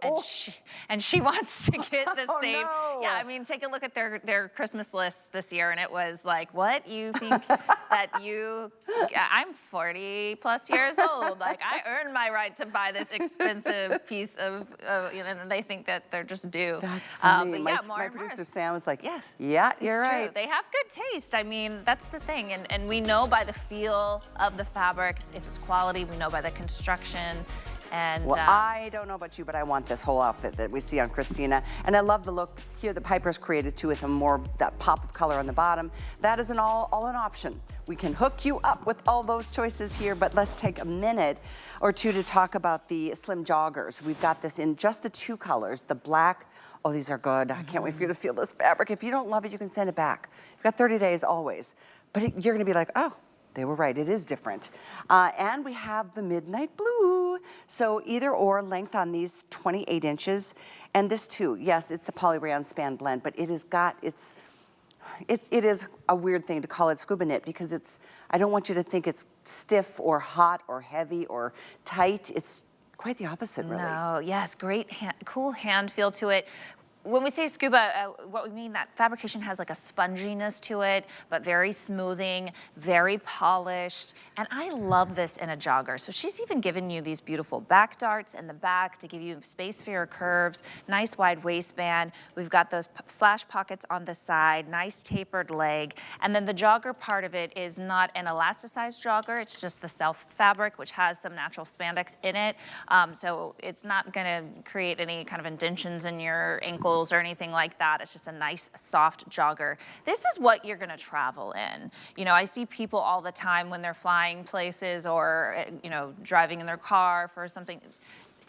and she wants to get the same. No. Yeah, I mean, take a look at their Christmas list this year, and it was like, what you think that you? I'm 40 plus years old. Like I earned my right to buy this expensive piece of, you know, and they think that they're just due. That's funny. But my yeah, more my and more. producer Sam was like, Yes. yeah, It's you're true. right. They have good taste. I mean, that's the thing. And we know by the feel of the fabric, if it's quality, we know by the construction. And Well, I don't know about you, but I want this whole outfit that we see on Christina. And I love the look here that Piper's created too, with a more, that pop of color on the bottom. That is all an option. We can hook you up with all those choices here, but let's take a minute or two to talk about the slim joggers. We've got this in just the two colors, the black. Oh, these are good. I can't wait for you to feel this fabric. If you don't love it, you can send it back. You've got 30 days always. But you're gonna be like, oh, they were right, it is different. And we have the midnight blue. So either or length on these, 28 inches. And this too, yes, it's the polyrayon span blend, but it has got, it is a weird thing to call it scuba knit because I don't want you to think it's stiff or hot or heavy or tight. It's quite the opposite, really. No, yes, great, cool hand feel to it. When we say scuba, what we mean, that fabrication has like a sponginess to it, but very smoothing, very polished. And I love this in a jogger. So she's even given you these beautiful back darts in the back to give you space for your curves, nice wide waistband. We've got those slash pockets on the side, nice tapered leg. And then the jogger part of it is not an elasticized jogger, it's just the self fabric, which has some natural spandex in it. So it's not gonna create any kind of indentions in your ankles or anything like that. It's just a nice soft jogger. This is what you're gonna travel in. You know, I see people all the time when they're flying places or, you know, driving in their car for something.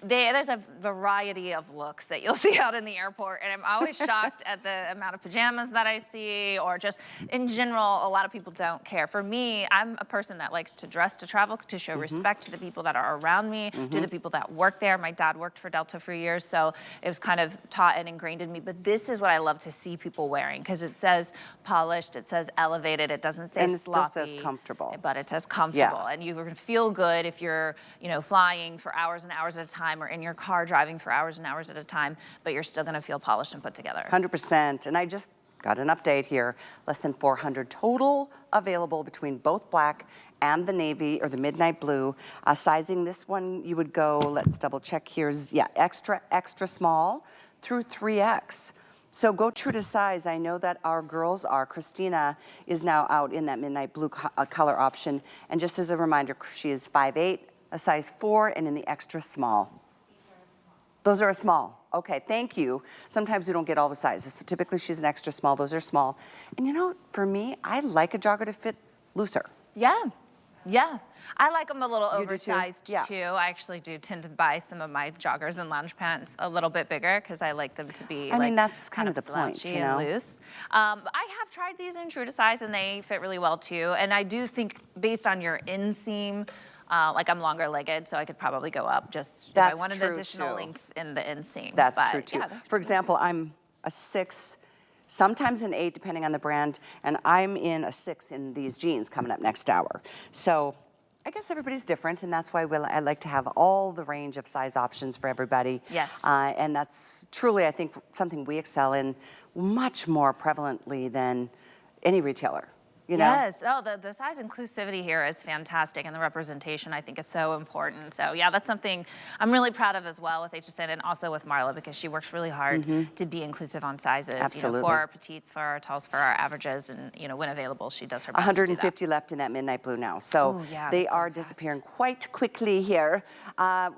There's a variety of looks that you'll see out in the airport, and I'm always shocked at the amount of pajamas that I see, or just in general, a lot of people don't care. For me, I'm a person that likes to dress to travel, to show respect to the people that are around me, to the people that work there. My dad worked for Delta for years, so it was kind of taught and ingrained in me, but this is what I love to see people wearing, because it says polished, it says elevated, it doesn't say And it sloppy. still says comfortable. But it says comfortable, and you're gonna feel good if you're, you know, flying for hours and hours at a time, or in your car driving for hours and hours at a time, but you're still gonna feel polished and put together. 100%, and I just got an update here. Less than 400 total available between both black and the navy or the midnight blue. Sizing this one, you would go, let's double check here, extra, extra small through 3X. So go true to size. I know that our girls are. Christina is now out in that midnight blue color option. And just as a reminder, she is 5'8", a size 4, and in the extra small. Those are a small. Okay, thank you. Sometimes we don't get all the sizes. So typically she's an extra small. Those are small. And you know, for me, I like a jogger to fit looser. Yeah. Yeah, I like them a little You do too? oversized Yeah. too. I actually do tend to buy some of my joggers and lounge pants a little bit bigger because I like them to be I mean, that's kind of the point, slouchy you know? and loose. I have tried these in true to size and they fit really well too. And I do think based on your inseam, like I'm longer legged, so I could probably go up just if I wanted true, additional too. length in the inseam. That's But, true too. yeah, they're For example, I'm a 6', sometimes an 8 depending on the brand, and I'm in a 6 in these jeans coming up next hour. So I guess everybody's different, and that's why I like to have all the range of size options for everybody. Yes. And that's truly, I think, something we excel in much more prevalently than any retailer. You know? Yes. Oh, the size inclusivity here is fantastic, and the representation I think is so important. So yeah, that's something I'm really proud of as well with HSN and also with Marla, because she works really hard to be inclusive on sizes. Absolutely. You know, for our petites, for our talls, for our averages, and you know, when available, she does her best 150 to do that. left in that midnight blue now. So Ooh, yeah, they that's are going fast. disappearing quite quickly here.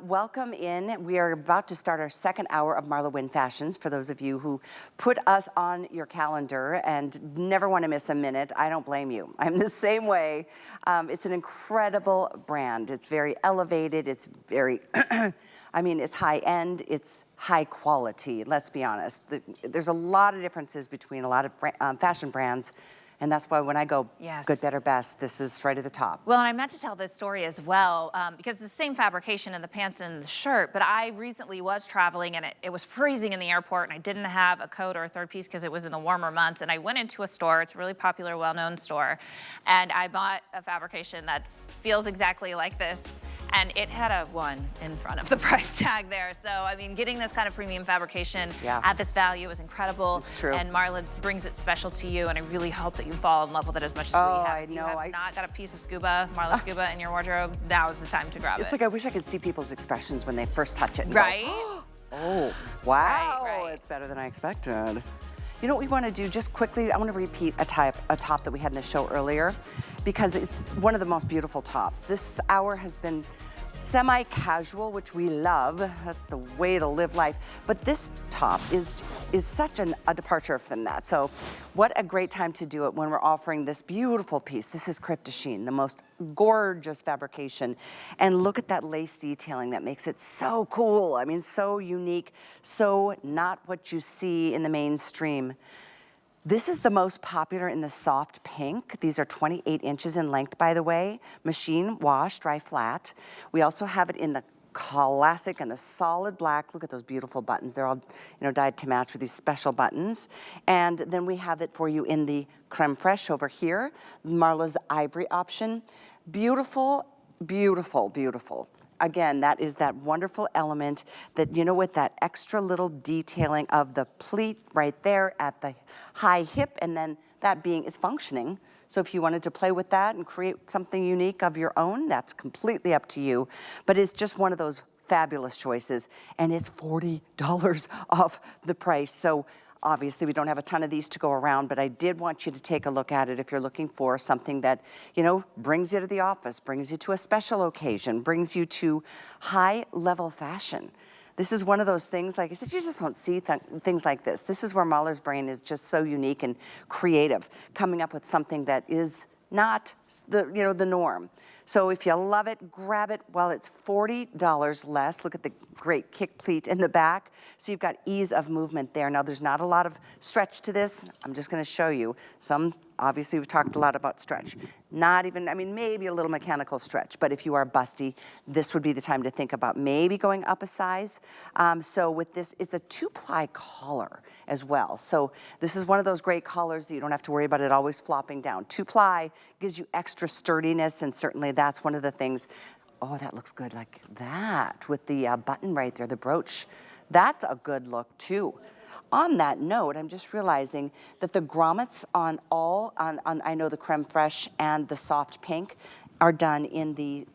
Welcome in. We are about to start our second hour of MarlaWynne Fashions. For those of you who put us on your calendar and never want to miss a minute, I don't blame you. I'm the same way. It's an incredible brand. It's very elevated. It's very, I mean, it's high end. It's high quality. Let's be honest. There's a lot of differences between a lot of fashion brands. And that's why when I go good, better, best, this is right at the top. Well, and I meant to tell this story as well, because the same fabrication in the pants and the shirt, but I recently was traveling and it was freezing in the airport and I didn't have a coat or a third piece because it was in the warmer months. And I went into a store, it's a really popular, well-known store, and I bought a fabrication that feels exactly like this. And it had a 1 in front of the price tag there. So, I mean, getting this kind of premium fabrication at this value is incredible. It's true. And Marla brings it special to you, and I really hope that you fall in love with it as much as we have. I If you know. have not got a piece of Scuba, Marla Scuba in your wardrobe, now is the time to grab it. It's like I wish I could see people's expressions when they first touch it. And Right? Go, oh, wow. Right. It's better than I expected. You know what we want to do, just quickly, I want to repeat a top that we had in the show earlier, because it's one of the most beautiful tops. This hour has been semi-casual, which we love. That's the way to live life. But this top is such a departure from that. So what a great time to do it when we're offering this beautiful piece. This is crepe de chine, the most gorgeous fabrication. And look at that lace detailing that makes it so cool. I mean, so unique, so not what you see in the mainstream. This is the most popular in the soft pink. These are 28 inches in length, by the way. Machine wash, dry flat. We also have it in the classic and the solid black. Look at those beautiful buttons. They're all, dyed to match with these special buttons. And then we have it for you in the creme fraiche over here. Marla's ivory option. Beautiful, beautiful, beautiful. Again, that is that wonderful element that, with that extra little detailing of the pleat right there at the high hip, and then that being, it's functioning. So if you wanted to play with that and create something unique of your own, that's completely up to you. But it's just one of those fabulous choices, and it's $40 off the price. So obviously, we don't have a ton of these to go around, but I did want you to take a look at it if you're looking for something that, brings you to the office, brings you to a special occasion, brings you to high-level fashion. This is one of those things, like I said, you just don't see things like this. This is where Marla's brain is just so unique and creative, coming up with something that is not the norm. So if you love it, grab it while it's $40 less. Look at the great kick pleat in the back. So you've got ease of movement there. Now there's not a lot of stretch to this. I'm just gonna show you. Obviously we've talked a lot about stretch. Not even, maybe a little mechanical stretch, but if you are busty, this would be the time to think about maybe going up a size. So with this, it's a 2-ply collar as well. So this is one of those great collars that you don't have to worry about it always flopping down. 2-ply gives you extra sturdiness, and certainly that's one of the things. Oh, that looks good like that with the button right there, the brooch. That's a good look too. On that note, I'm just realizing that the grommets on I know the creme fraiche and the soft pink are done in the,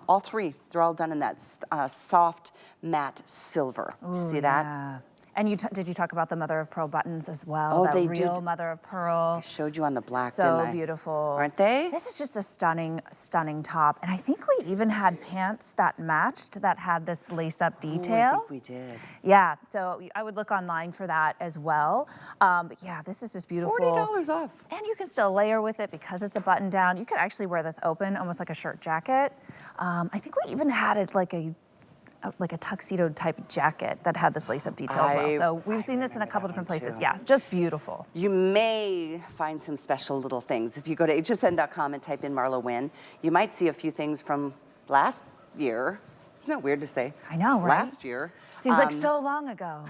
all three. They're all done in that soft matte silver. Did you see that? Yeah. And did you talk about the mother of pearl buttons as well? Oh, that they real did. mother of pearl. I showed you on the black, didn't I? So beautiful. Aren't they? This is just a stunning, stunning top. And I think we even had pants that matched that had this lace-up detail. Ooh, I think we did. Yeah, so I would look online for that as well. But yeah, this is just beautiful. $40 off. And you can still layer with it because it's a button down. You could actually wear this open, almost like a shirt jacket. I think we even had it like a tuxedo type jacket that had this lace-up detail as well. So we've seen this in a couple different places. too. Yeah, just beautiful. You may find some special little things. If you go to hsn.com and type in MarlaWynne, you might see a few things from last year. Isn't that weird to say? I know, right? Last year. Seems like so long ago,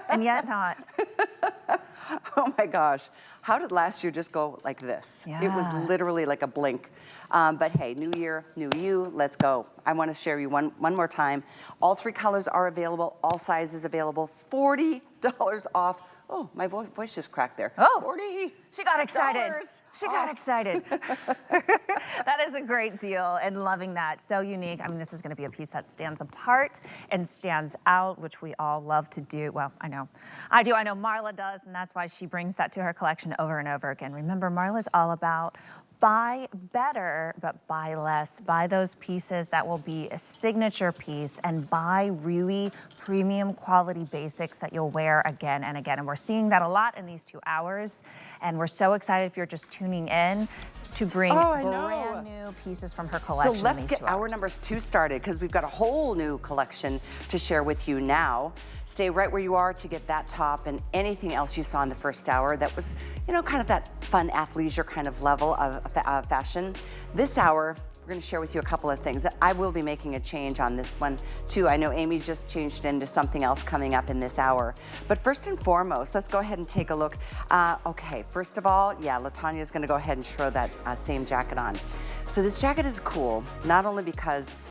and yet not. Oh my gosh. How did last year just go like this? It was Yeah. literally like a blink. But hey, new year, new you, let's go. I want to share you one more time. All 3 colors are available, all sizes available, $40 off. Oh, my voice just cracked there. Oh. 40. She got excited. She got off. excited. That is a great deal and loving that. So unique. I mean, this is going to be a piece that stands apart and stands out, which we all love to do. Well, I know. I do. I know Marla does, and that's why she brings that to her collection over and over again. Remember, Marla's all about buy better, but buy less. Buy those pieces that will be a signature piece and buy really premium quality basics that you'll wear again and again. And we're seeing that a lot in these 2 hours. And we're so excited if you're just tuning in to bring brand new pieces from her collection. So let's in these get 2 our hours. numbers 2 started because we've got a whole new collection to share with you now. Stay right where you are to get that top and anything else you saw in the first hour that was, you know, kind of that fun athleisure kind of level of fashion. This hour, we're going to share with you a couple of things. I will be making a change on this one too. I know Amy just changed into something else coming up in this hour. But first and foremost, let's go ahead and take a look. Okay, first of all, yeah, LaTanya is going to go ahead and throw that same jacket on. So this jacket is cool, not only because